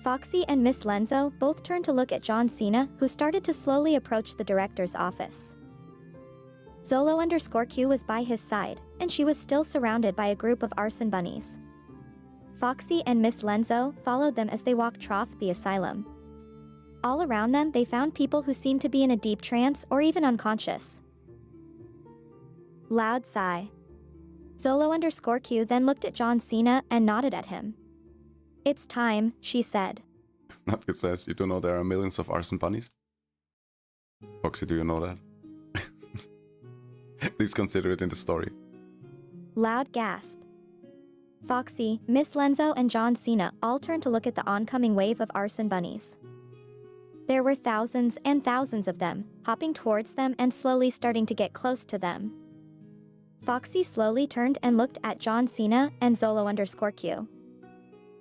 Foxy and Miss Lenzo both turned to look at John Cena, who started to slowly approach the director's office. Zolo_Q was by his side, and she was still surrounded by a group of arson bunnies. Foxy and Miss Lenzo followed them as they walked off the asylum. All around them they found people who seemed to be in a deep trance or even unconscious. Loud sigh. Zolo_Q then looked at John Cena and nodded at him. "It's time," she said. Nutkit says, "You do know there are millions of arson bunnies?" Foxy, do you know that? Please consider it in the story. Loud gasp. Foxy, Miss Lenzo and John Cena all turned to look at the oncoming wave of arson bunnies. There were thousands and thousands of them, hopping towards them and slowly starting to get close to them. Foxy slowly turned and looked at John Cena and Zolo_Q.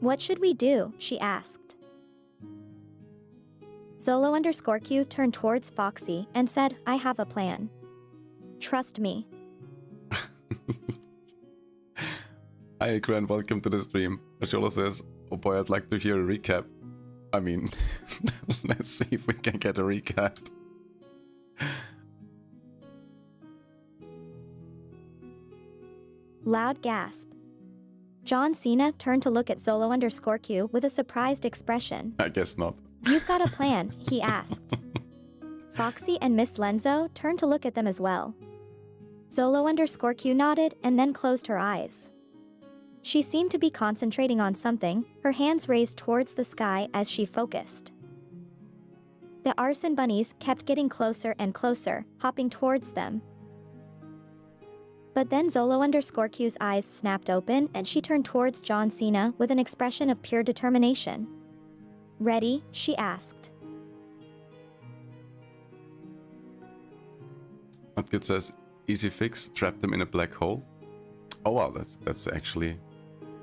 "What should we do?" she asked. Zolo_Q turned towards Foxy and said, "I have a plan. Trust me." Hi Ikra and welcome to the stream. Ashola says, "Oh boy, I'd like to hear a recap." I mean, let's see if we can get a recap. Loud gasp. John Cena turned to look at Zolo_Q with a surprised expression. I guess not. "You've got a plan?" he asked. Foxy and Miss Lenzo turned to look at them as well. Zolo_Q nodded and then closed her eyes. She seemed to be concentrating on something, her hands raised towards the sky as she focused. The arson bunnies kept getting closer and closer, hopping towards them. But then Zolo_Q's eyes snapped open and she turned towards John Cena with an expression of pure determination. "Ready?" she asked. Nutkit says, "Easy fix, trap them in a black hole." Oh wow, that's actually...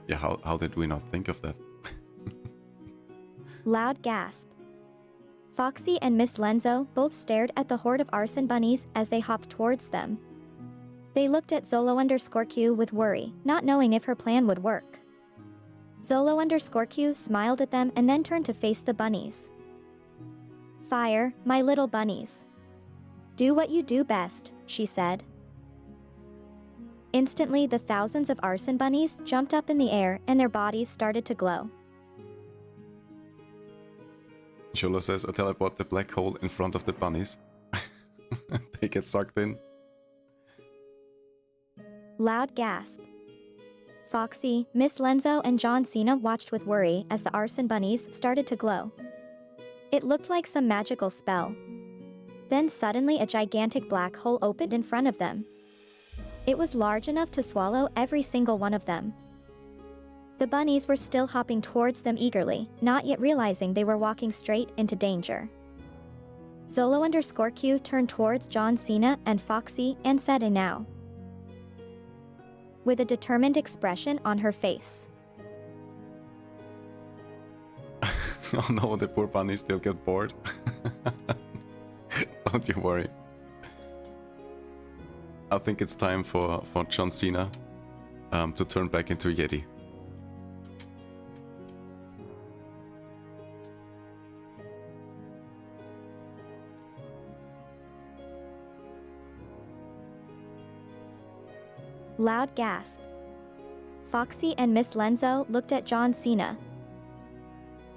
Yeah, how did we not think of that? Loud gasp. Foxy and Miss Lenzo both stared at the horde of arson bunnies as they hopped towards them. They looked at Zolo_Q with worry, not knowing if her plan would work. Zolo_Q smiled at them and then turned to face the bunnies. Fire, my little bunnies. Do what you do best, she said. Instantly, the thousands of arson bunnies jumped up in the air and their bodies started to glow. Jolo says, I teleport the black hole in front of the bunnies. They get sucked in. Loud gasp. Foxy, Miss Lenzo, and John Cena watched with worry as the arson bunnies started to glow. It looked like some magical spell. Then suddenly a gigantic black hole opened in front of them. It was large enough to swallow every single one of them. The bunnies were still hopping towards them eagerly, not yet realizing they were walking straight into danger. Zolo_Q turned towards John Cena and Foxy and said now, with a determined expression on her face. Oh no, the poor bunnies still get bored. Don't you worry. I think it's time for John Cena to turn back into a Yeti. Loud gasp. Foxy and Miss Lenzo looked at John Cena.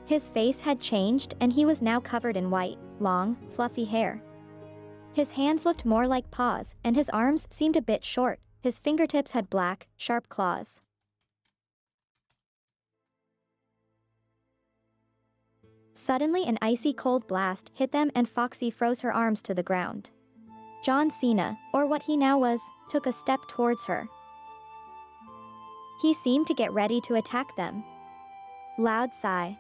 His face had changed and he was now covered in white, long, fluffy hair. His hands looked more like paws and his arms seemed a bit short. His fingertips had black, sharp claws. Suddenly an icy cold blast hit them and Foxy froze her arms to the ground. John Cena, or what he now was, took a step towards her. He seemed to get ready to attack them. Loud sigh.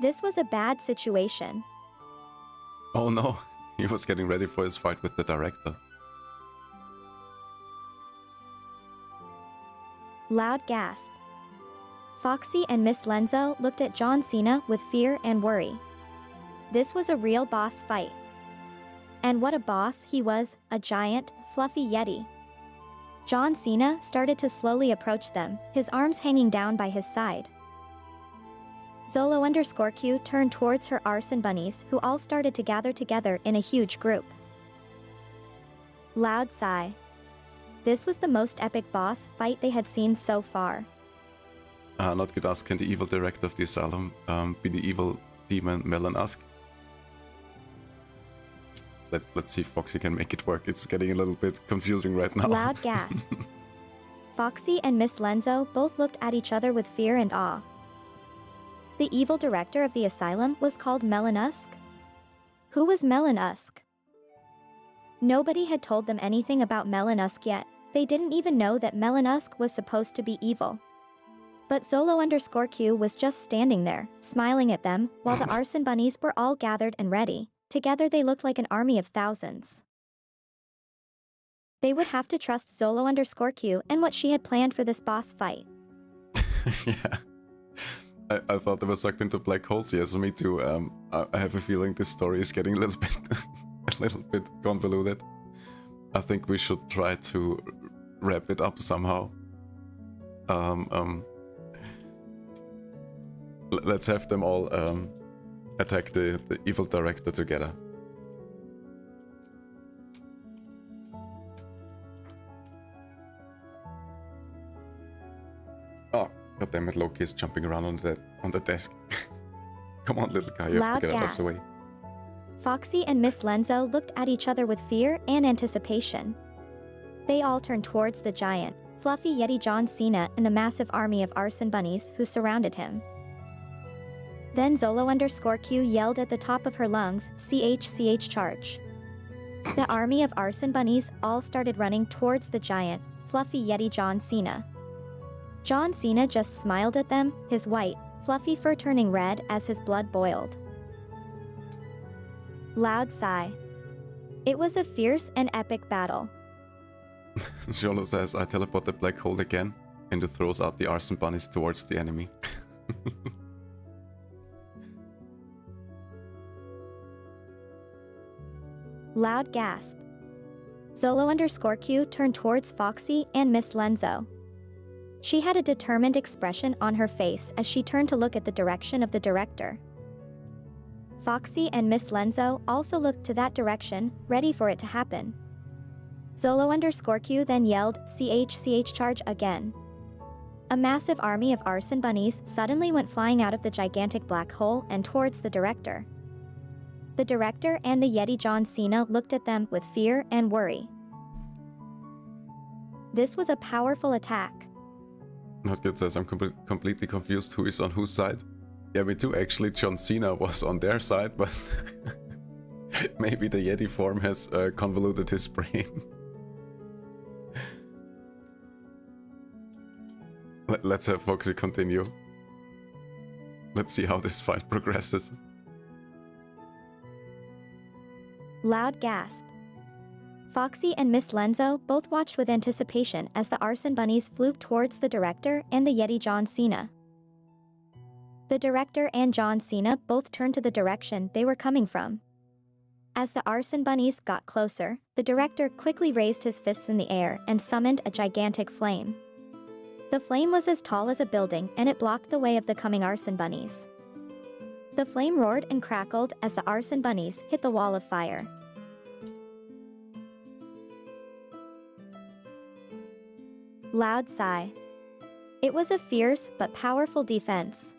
This was a bad situation. Oh no, he was getting ready for his fight with the director. Loud gasp. Foxy and Miss Lenzo looked at John Cena with fear and worry. This was a real boss fight. And what a boss he was, a giant, fluffy Yeti. John Cena started to slowly approach them, his arms hanging down by his side. Zolo_Q turned towards her arson bunnies who all started to gather together in a huge group. Loud sigh. This was the most epic boss fight they had seen so far. Not good ask, can the evil director of the asylum be the evil demon Melanusk? Let's see if Foxy can make it work. It's getting a little bit confusing right now. Loud gasp. Foxy and Miss Lenzo both looked at each other with fear and awe. The evil director of the asylum was called Melanusk? Who was Melanusk? Nobody had told them anything about Melanusk yet. They didn't even know that Melanusk was supposed to be evil. But Zolo_Q was just standing there, smiling at them, while the arson bunnies were all gathered and ready. Together they looked like an army of thousands. They would have to trust Zolo_Q and what she had planned for this boss fight. Yeah. I thought they were sucked into black holes. Yes, me too. I have a feeling this story is getting a little bit a little bit convoluted. I think we should try to wrap it up somehow. Let's have them all attack the evil director together. Oh, goddammit, Loki is jumping around on the desk. Come on, little guy, you have to get out of the way. Foxy and Miss Lenzo looked at each other with fear and anticipation. They all turned towards the giant, fluffy Yeti John Cena and the massive army of arson bunnies who surrounded him. Then Zolo_Q yelled at the top of her lungs, CHCH charge. The army of arson bunnies all started running towards the giant, fluffy Yeti John Cena. John Cena just smiled at them, his white, fluffy fur turning red as his blood boiled. Loud sigh. It was a fierce and epic battle. Jolo says, I teleport the black hole again, and it throws out the arson bunnies towards the enemy. Loud gasp. Zolo_Q turned towards Foxy and Miss Lenzo. She had a determined expression on her face as she turned to look at the direction of the director. Foxy and Miss Lenzo also looked to that direction, ready for it to happen. Zolo_Q then yelled, "CH charge again." A massive army of arson bunnies suddenly went flying out of the gigantic black hole and towards the director. The director and the Yeti John Cena looked at them with fear and worry. This was a powerful attack. Not good says I'm completely confused who is on whose side. Yeah, me too. Actually, John Cena was on their side, but maybe the Yeti form has convoluted his brain. Let's have Foxy continue. Let's see how this fight progresses. Loud gasp. Foxy and Miss Lenzo both watched with anticipation as the arson bunnies flew towards the director and the Yeti John Cena. The director and John Cena both turned to the direction they were coming from. As the arson bunnies got closer, the director quickly raised his fists in the air and summoned a gigantic flame. The flame was as tall as a building and it blocked the way of the coming arson bunnies. The flame roared and crackled as the arson bunnies hit the wall of fire. Loud sigh. It was a fierce but powerful defense.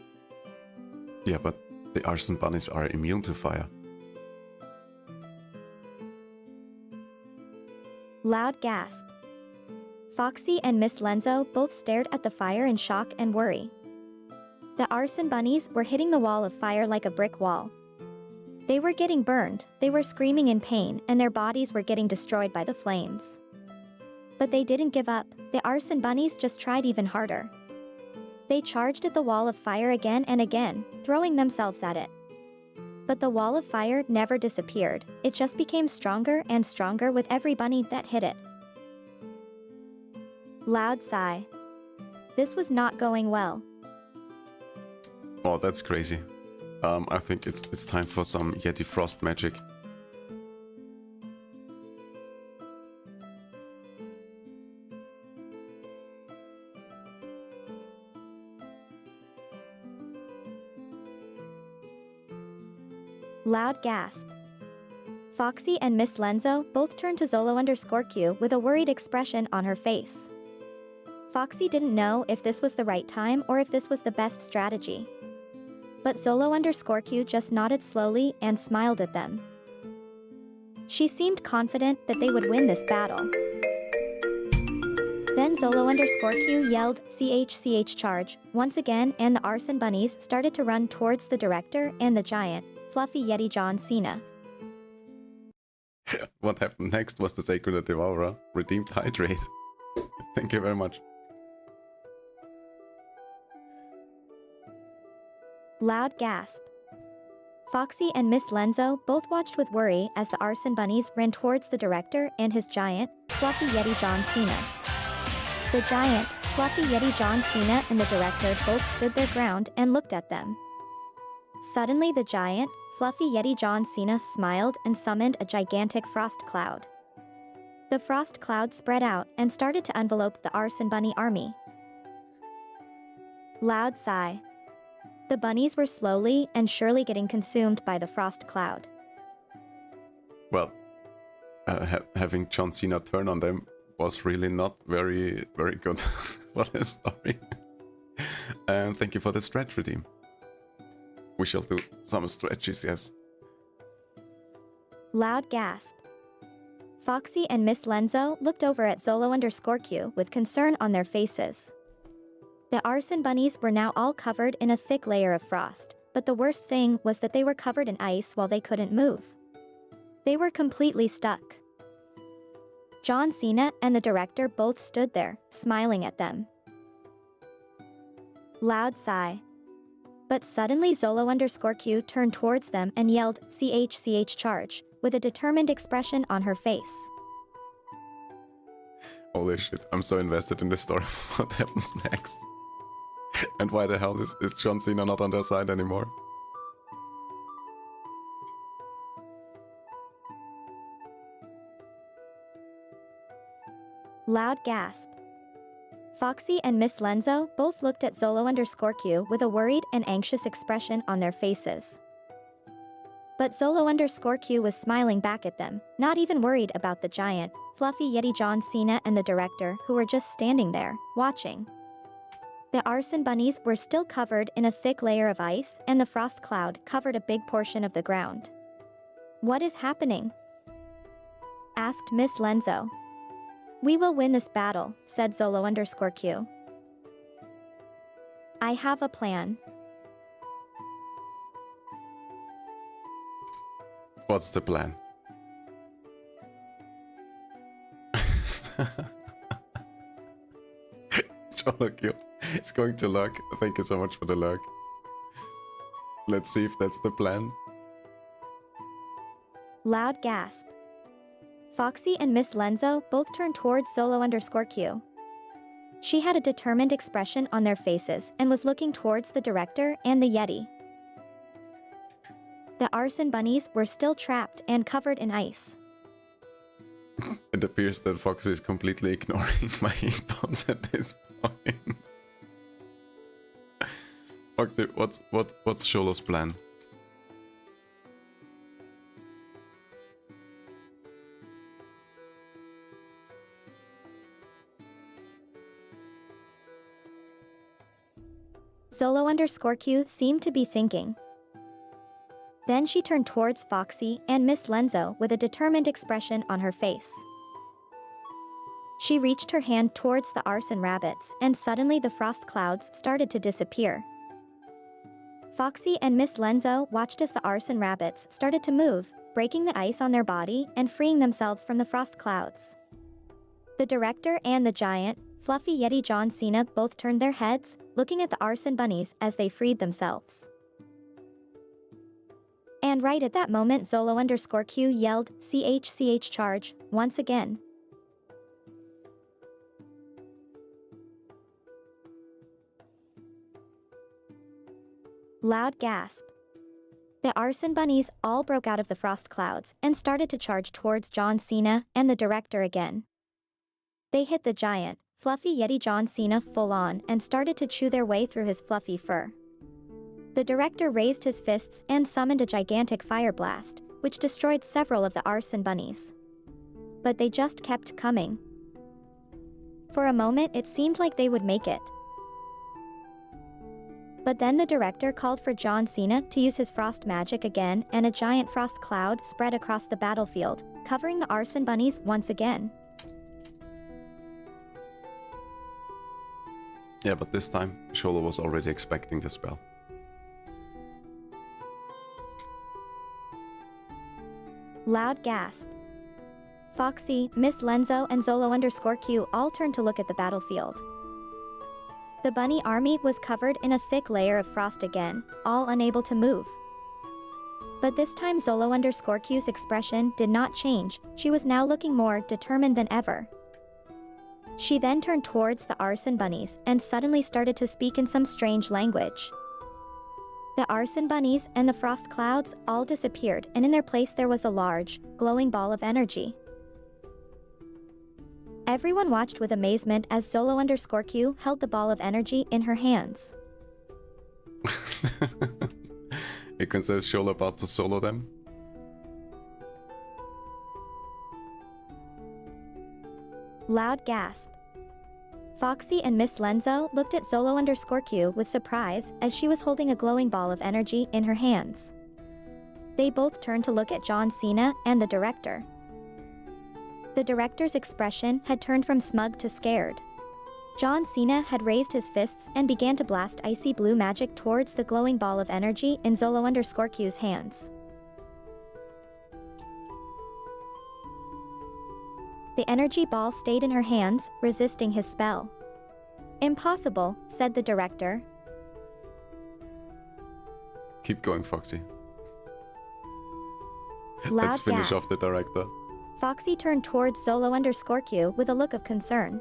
Yeah, but the arson bunnies are immune to fire. Loud gasp. Foxy and Miss Lenzo both stared at the fire in shock and worry. The arson bunnies were hitting the wall of fire like a brick wall. They were getting burned, they were screaming in pain, and their bodies were getting destroyed by the flames. But they didn't give up. The arson bunnies just tried even harder. They charged at the wall of fire again and again, throwing themselves at it. But the wall of fire never disappeared, it just became stronger and stronger with every bunny that hit it. Loud sigh. This was not going well. Oh, that's crazy. I think it's time for some Yeti Frost magic. Loud gasp. Foxy and Miss Lenzo both turned to Zolo_Q with a worried expression on her face. Foxy didn't know if this was the right time or if this was the best strategy. But Zolo_Q just nodded slowly and smiled at them. She seemed confident that they would win this battle. Then Zolo_Q yelled, "CH charge," once again, and the arson bunnies started to run towards the director and the giant, fluffy Yeti John Cena. What happened next was the Sacred Devourer, redeemed hydrate. Thank you very much. Loud gasp. Foxy and Miss Lenzo both watched with worry as the arson bunnies ran towards the director and his giant, fluffy Yeti John Cena. The giant, fluffy Yeti John Cena and the director both stood their ground and looked at them. Suddenly the giant, fluffy Yeti John Cena smiled and summoned a gigantic frost cloud. The frost cloud spread out and started to envelope the arson bunny army. Loud sigh. The bunnies were slowly and surely getting consumed by the frost cloud. Well, having John Cena turn on them was really not very good for the story. And thank you for the stretch redeem. We shall do some stretches, yes. Loud gasp. Foxy and Miss Lenzo looked over at Zolo_Q with concern on their faces. The arson bunnies were now all covered in a thick layer of frost, but the worst thing was that they were covered in ice while they couldn't move. They were completely stuck. John Cena and the director both stood there, smiling at them. Loud sigh. But suddenly Zolo_Q turned towards them and yelled, "CH charge," with a determined expression on her face. Holy shit, I'm so invested in the story. What happens next? And why the hell is John Cena not on their side anymore? Loud gasp. Foxy and Miss Lenzo both looked at Zolo_Q with a worried and anxious expression on their faces. But Zolo_Q was smiling back at them, not even worried about the giant, fluffy Yeti John Cena and the director who were just standing there, watching. The arson bunnies were still covered in a thick layer of ice and the frost cloud covered a big portion of the ground. "What is happening?" asked Miss Lenzo. "We will win this battle," said Zolo_Q. "I have a plan." What's the plan? Q. It's going to luck. Thank you so much for the luck. Let's see if that's the plan. Loud gasp. Foxy and Miss Lenzo both turned towards Zolo_Q. She had a determined expression on their faces and was looking towards the director and the Yeti. The arson bunnies were still trapped and covered in ice. It appears that Foxy is completely ignoring my inputs at this point. Foxy, what's Sholo's plan? Zolo_Q seemed to be thinking. Then she turned towards Foxy and Miss Lenzo with a determined expression on her face. She reached her hand towards the arson rabbits and suddenly the frost clouds started to disappear. Foxy and Miss Lenzo watched as the arson rabbits started to move, breaking the ice on their body and freeing themselves from the frost clouds. The director and the giant, fluffy Yeti John Cena both turned their heads, looking at the arson bunnies as they freed themselves. And right at that moment Zolo_Q yelled, "CHCH charge," once again. Loud gasp. The arson bunnies all broke out of the frost clouds and started to charge towards John Cena and the director again. They hit the giant, fluffy Yeti John Cena full on and started to chew their way through his fluffy fur. The director raised his fists and summoned a gigantic fire blast, which destroyed several of the arson bunnies. But they just kept coming. For a moment it seemed like they would make it. But then the director called for John Cena to use his frost magic again and a giant frost cloud spread across the battlefield, covering the arson bunnies once again. Yeah, but this time, Sholo was already expecting the spell. Loud gasp. Foxy, Miss Lenzo and Zolo_Q all turned to look at the battlefield. The bunny army was covered in a thick layer of frost again, all unable to move. But this time Zolo_Q's expression did not change, she was now looking more determined than ever. She then turned towards the arson bunnies and suddenly started to speak in some strange language. The arson bunnies and the frost clouds all disappeared and in their place there was a large, glowing ball of energy. Everyone watched with amazement as Zolo_Q held the ball of energy in her hands. You can say Sholo about to solo them? Loud gasp. Foxy and Miss Lenzo looked at Zolo_Q with surprise as she was holding a glowing ball of energy in her hands. They both turned to look at John Cena and the director. The director's expression had turned from smug to scared. John Cena had raised his fists and began to blast icy blue magic towards the glowing ball of energy in Zolo_Q's hands. The energy ball stayed in her hands, resisting his spell. "Impossible," said the director. Keep going, Foxy. Loud Let's finish gasp. off the director. Foxy turned towards Zolo_Q with a look of concern.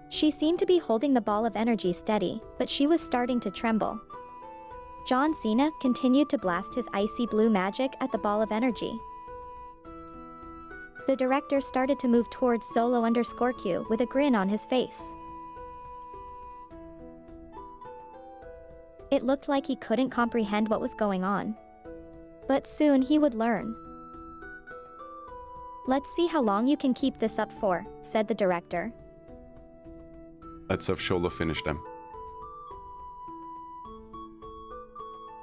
She seemed to be holding the ball of energy steady, but she was starting to tremble. John Cena continued to blast his icy blue magic at the ball of energy. The director started to move towards Zolo_Q with a grin on his face. It looked like he couldn't comprehend what was going on. But soon he would learn. "Let's see how long you can keep this up for," said the director. Let's have Shola finish them.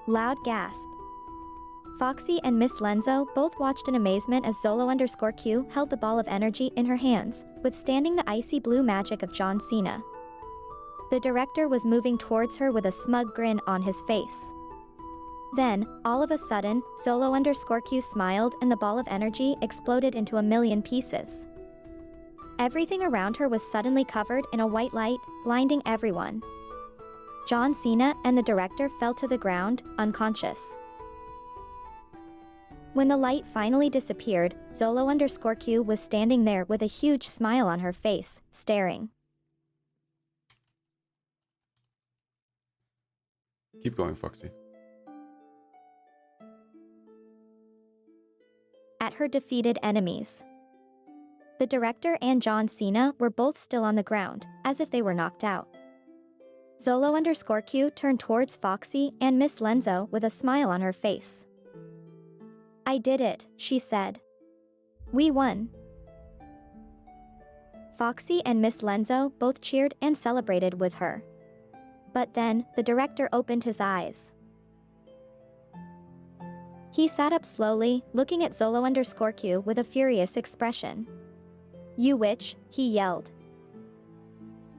Loud gasp. Foxy and Miss Lenzo both watched in amazement as Zolo_Q held the ball of energy in her hands, withstanding the icy blue magic of John Cena. The director was moving towards her with a smug grin on his face. Then, all of a sudden, Zolo_Q smiled and the ball of energy exploded into a million pieces. Everything around her was suddenly covered in a white light, blinding everyone. John Cena and the director fell to the ground, unconscious. When the light finally disappeared, Zolo_Q was standing there with a huge smile on her face, staring. Keep going, Foxy. At her defeated enemies. The director and John Cena were both still on the ground, as if they were knocked out. Zolo_Q turned towards Foxy and Miss Lenzo with a smile on her face. "I did it," she said. "We won." Foxy and Miss Lenzo both cheered and celebrated with her. But then, the director opened his eyes. He sat up slowly, looking at Zolo_Q with a furious expression. "You witch," he yelled.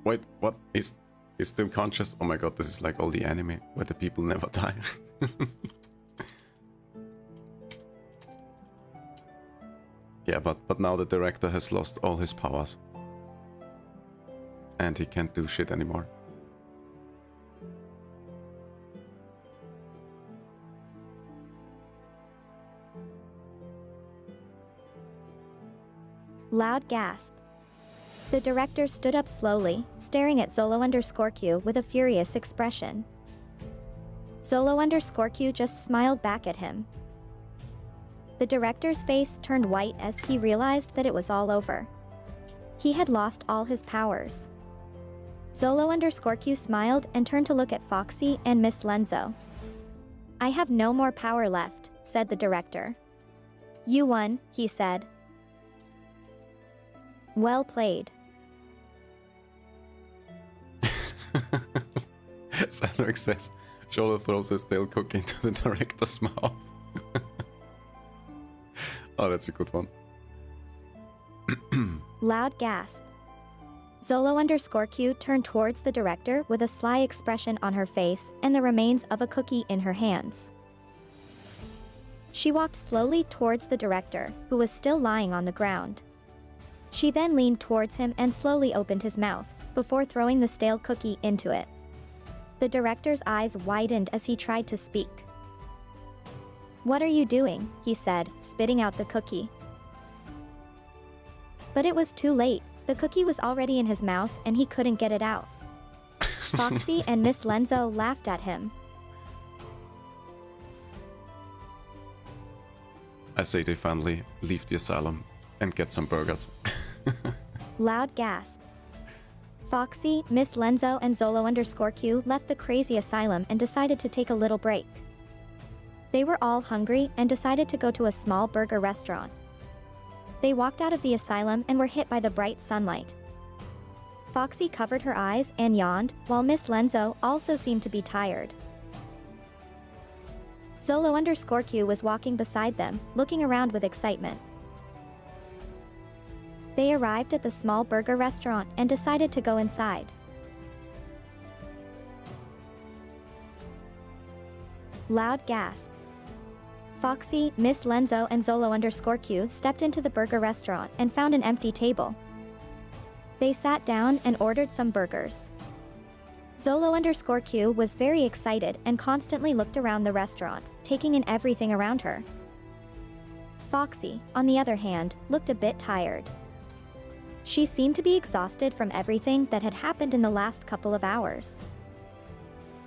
Wait, what? He's still conscious? Oh my god, this is like all the anime where the people never die. Yeah, but now the director has lost all his powers. And he can't do shit anymore. Loud gasp. The director stood up slowly, staring at Zolo_Q with a furious expression. Zolo_Q just smiled back at him. The director's face turned white as he realized that it was all over. He had lost all his powers. Zolo_Q smiled and turned to look at Foxy and Miss Lenzo. "I have no more power left," said the director. "You won," he said. "Well played." Sandwich says, Shola throws a stale cookie into the director's mouth. Oh, that's a good one. Loud gasp. Zolo_Q turned towards the director with a sly expression on her face and the remains of a cookie in her hands. She walked slowly towards the director, who was still lying on the ground. She then leaned towards him and slowly opened his mouth, before throwing the stale cookie into it. The director's eyes widened as he tried to speak. "What are you doing?" he said, spitting out the cookie. But it was too late. The cookie was already in his mouth and he couldn't get it out. Foxy and Miss Lenzo laughed at him. I say they finally leave the asylum and get some burgers. Loud gasp. Foxy, Miss Lenzo and Zolo_Q left the crazy asylum and decided to take a little break. They were all hungry and decided to go to a small burger restaurant. They walked out of the asylum and were hit by the bright sunlight. Foxy covered her eyes and yawned, while Miss Lenzo also seemed to be tired. Zolo_Q was walking beside them, looking around with excitement. They arrived at the small burger restaurant and decided to go inside. Loud gasp. Foxy, Miss Lenzo and Zolo_Q stepped into the burger restaurant and found an empty table. They sat down and ordered some burgers. Zolo_Q was very excited and constantly looked around the restaurant, taking in everything around her. Foxy, on the other hand, looked a bit tired. She seemed to be exhausted from everything that had happened in the last couple of hours.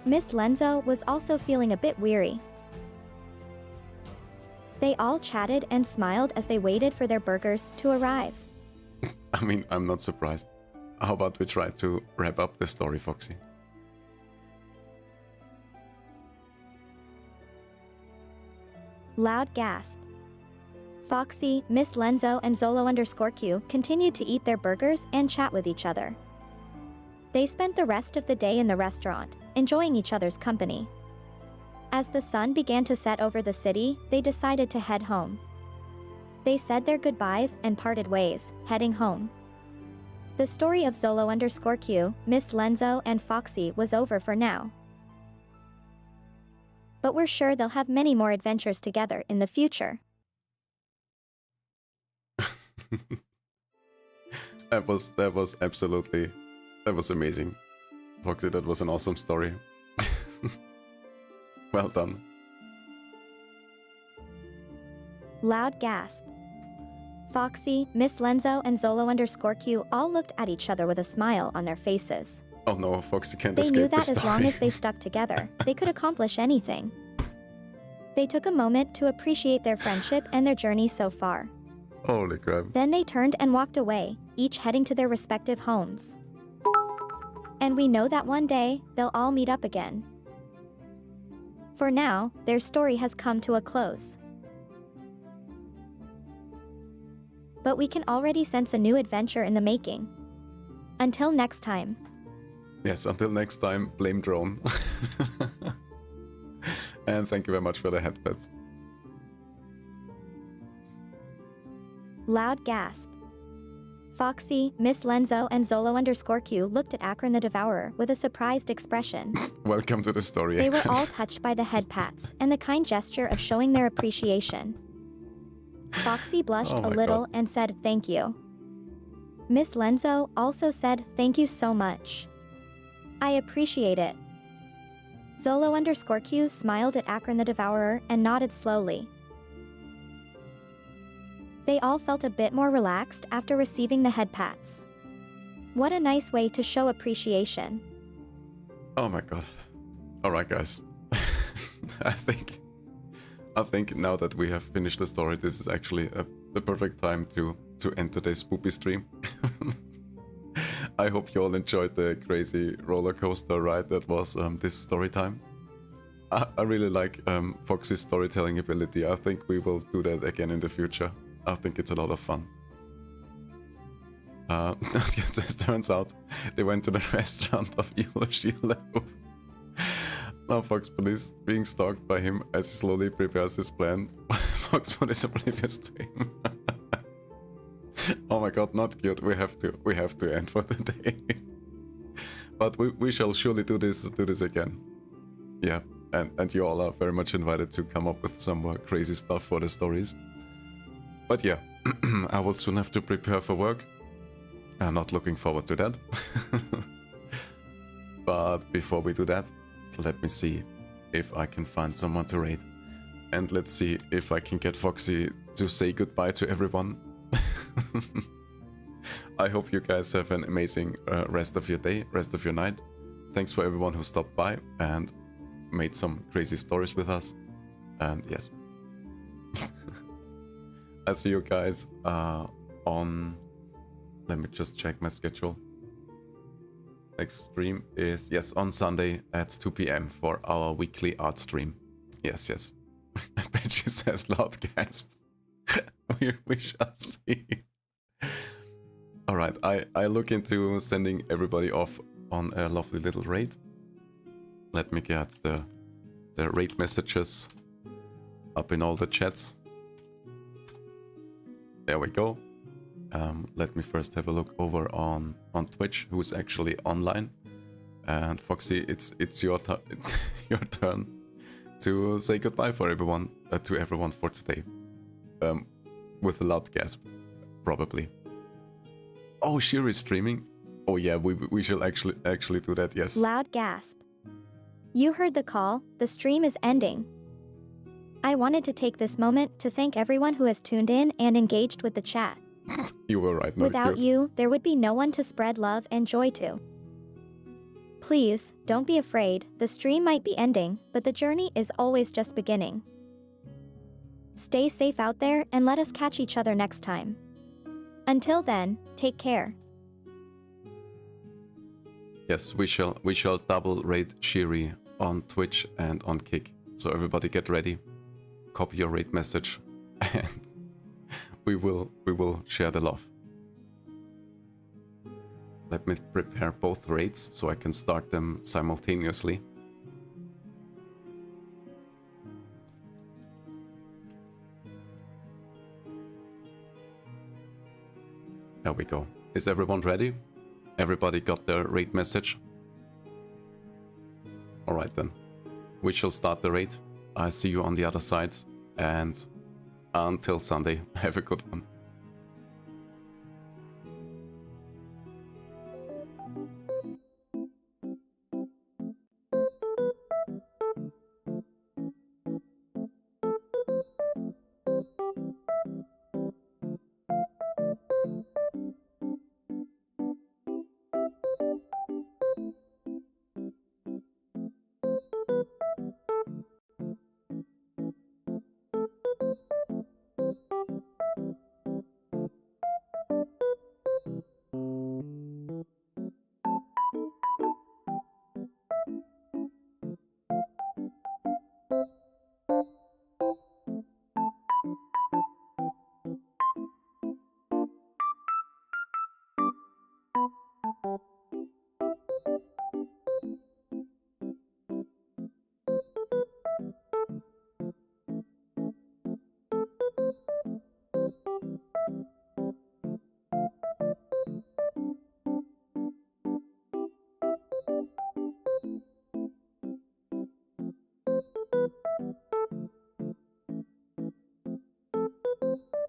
Miss Lenzo was also feeling a bit weary. They all chatted and smiled as they waited for their burgers to arrive. I mean, I'm not surprised. How about we try to wrap up the story, Foxy? Loud gasp. Foxy, Miss Lenzo, and Zolo_Q continued to eat their burgers and chat with each other. They spent the rest of the day in the restaurant, enjoying each other's company. As the sun began to set over the city, they decided to head home. They said their goodbyes and parted ways, heading home. The story of Zolo_Q, Miss Lenzo, and Foxy was over for now. But we're sure they'll have many more adventures together in the future. That was absolutely, that was amazing. Foxy, that was an awesome story. Well done. Loud gasp. Foxy, Miss Lenzo, and Zolo_Q all looked at each other with a smile on their faces. Oh no, Foxy can't They escape knew the that story. as long as they stuck together, they could accomplish anything. They took a moment to appreciate their friendship and their journey so far. Holy crap. Then they turned and walked away, each heading to their respective homes. And we know that one day, they'll all meet up again. For now, their story has come to a close. But we can already sense a new adventure in the making. Until next time. Yes, until next time, blame drone. And thank you very much for the headpats. Loud gasp. Foxy, Miss Lenzo, and Zolo_Q looked at Akron the Devourer with a surprised expression. Welcome to the story. They were all touched by the head pats and the kind gesture of showing their appreciation. Foxy blushed a little and said thank you. Miss Lenzo also said thank you so much. I appreciate it. Zolo_Q smiled at Akron the Devourer and nodded slowly. They all felt a bit more relaxed after receiving the head pats. What a nice way to show appreciation. Oh my god. Alright guys. I think now that we have finished the story, this is actually the perfect time to end today's spoopy stream. I hope you all enjoyed the crazy roller coaster ride that was this story time. I really like Foxy's storytelling ability. I think we will do that again in the future. I think it's a lot of fun. Yes, as turns out, they went to the restaurant of Sheila. Now Foxbot is being stalked by him as he slowly prepares his plan. Foxbot is oblivious to him. Oh my god, not cute. We have to end for today. But we shall surely do this again. Yeah, and you all are very much invited to come up with some more crazy stuff for the stories. But yeah, I will soon have to prepare for work. I'm not looking forward to that. But before we do that, let me see if I can find someone to raid. And let's see if I can get Foxy to say goodbye to everyone. I hope you guys have an amazing rest of your day, rest of your night. Thanks for everyone who stopped by and made some crazy stories with us. And yes. I'll see you guys on... Let me just check my schedule. Next stream is, yes, on Sunday at 2 PM for our weekly art stream. Yes, yes. I bet she says loud gasp. we shall see. Alright, I look into sending everybody off on a lovely little raid. Let me get the raid messages up in all the chats. There we go. Let me first have a look over on Twitch, who's actually online. And Foxy, it's your turn to say goodbye for everyone to everyone for today. With a loud gasp, probably. Oh, Shiri's streaming. Oh yeah, we shall actually do that. Yes. Loud gasp. You heard the call. The stream is ending. I wanted to take this moment to thank everyone who has tuned in and engaged with the chat. You were right. Without you, there would be no one to spread love and joy to. Please, don't be afraid. The stream might be ending, but the journey is always just beginning. Stay safe out there and let us catch each other next time. Until then, take care. Yes, we shall double raid Shiri on Twitch and on Kick. So everybody get ready. copy your raid message and we will share the love. Let me prepare both raids so I can start them simultaneously. There we go. Is everyone ready? Everybody got their raid message? Alright then. We shall start the raid. I see you on the other side. And until Sunday, have a good one.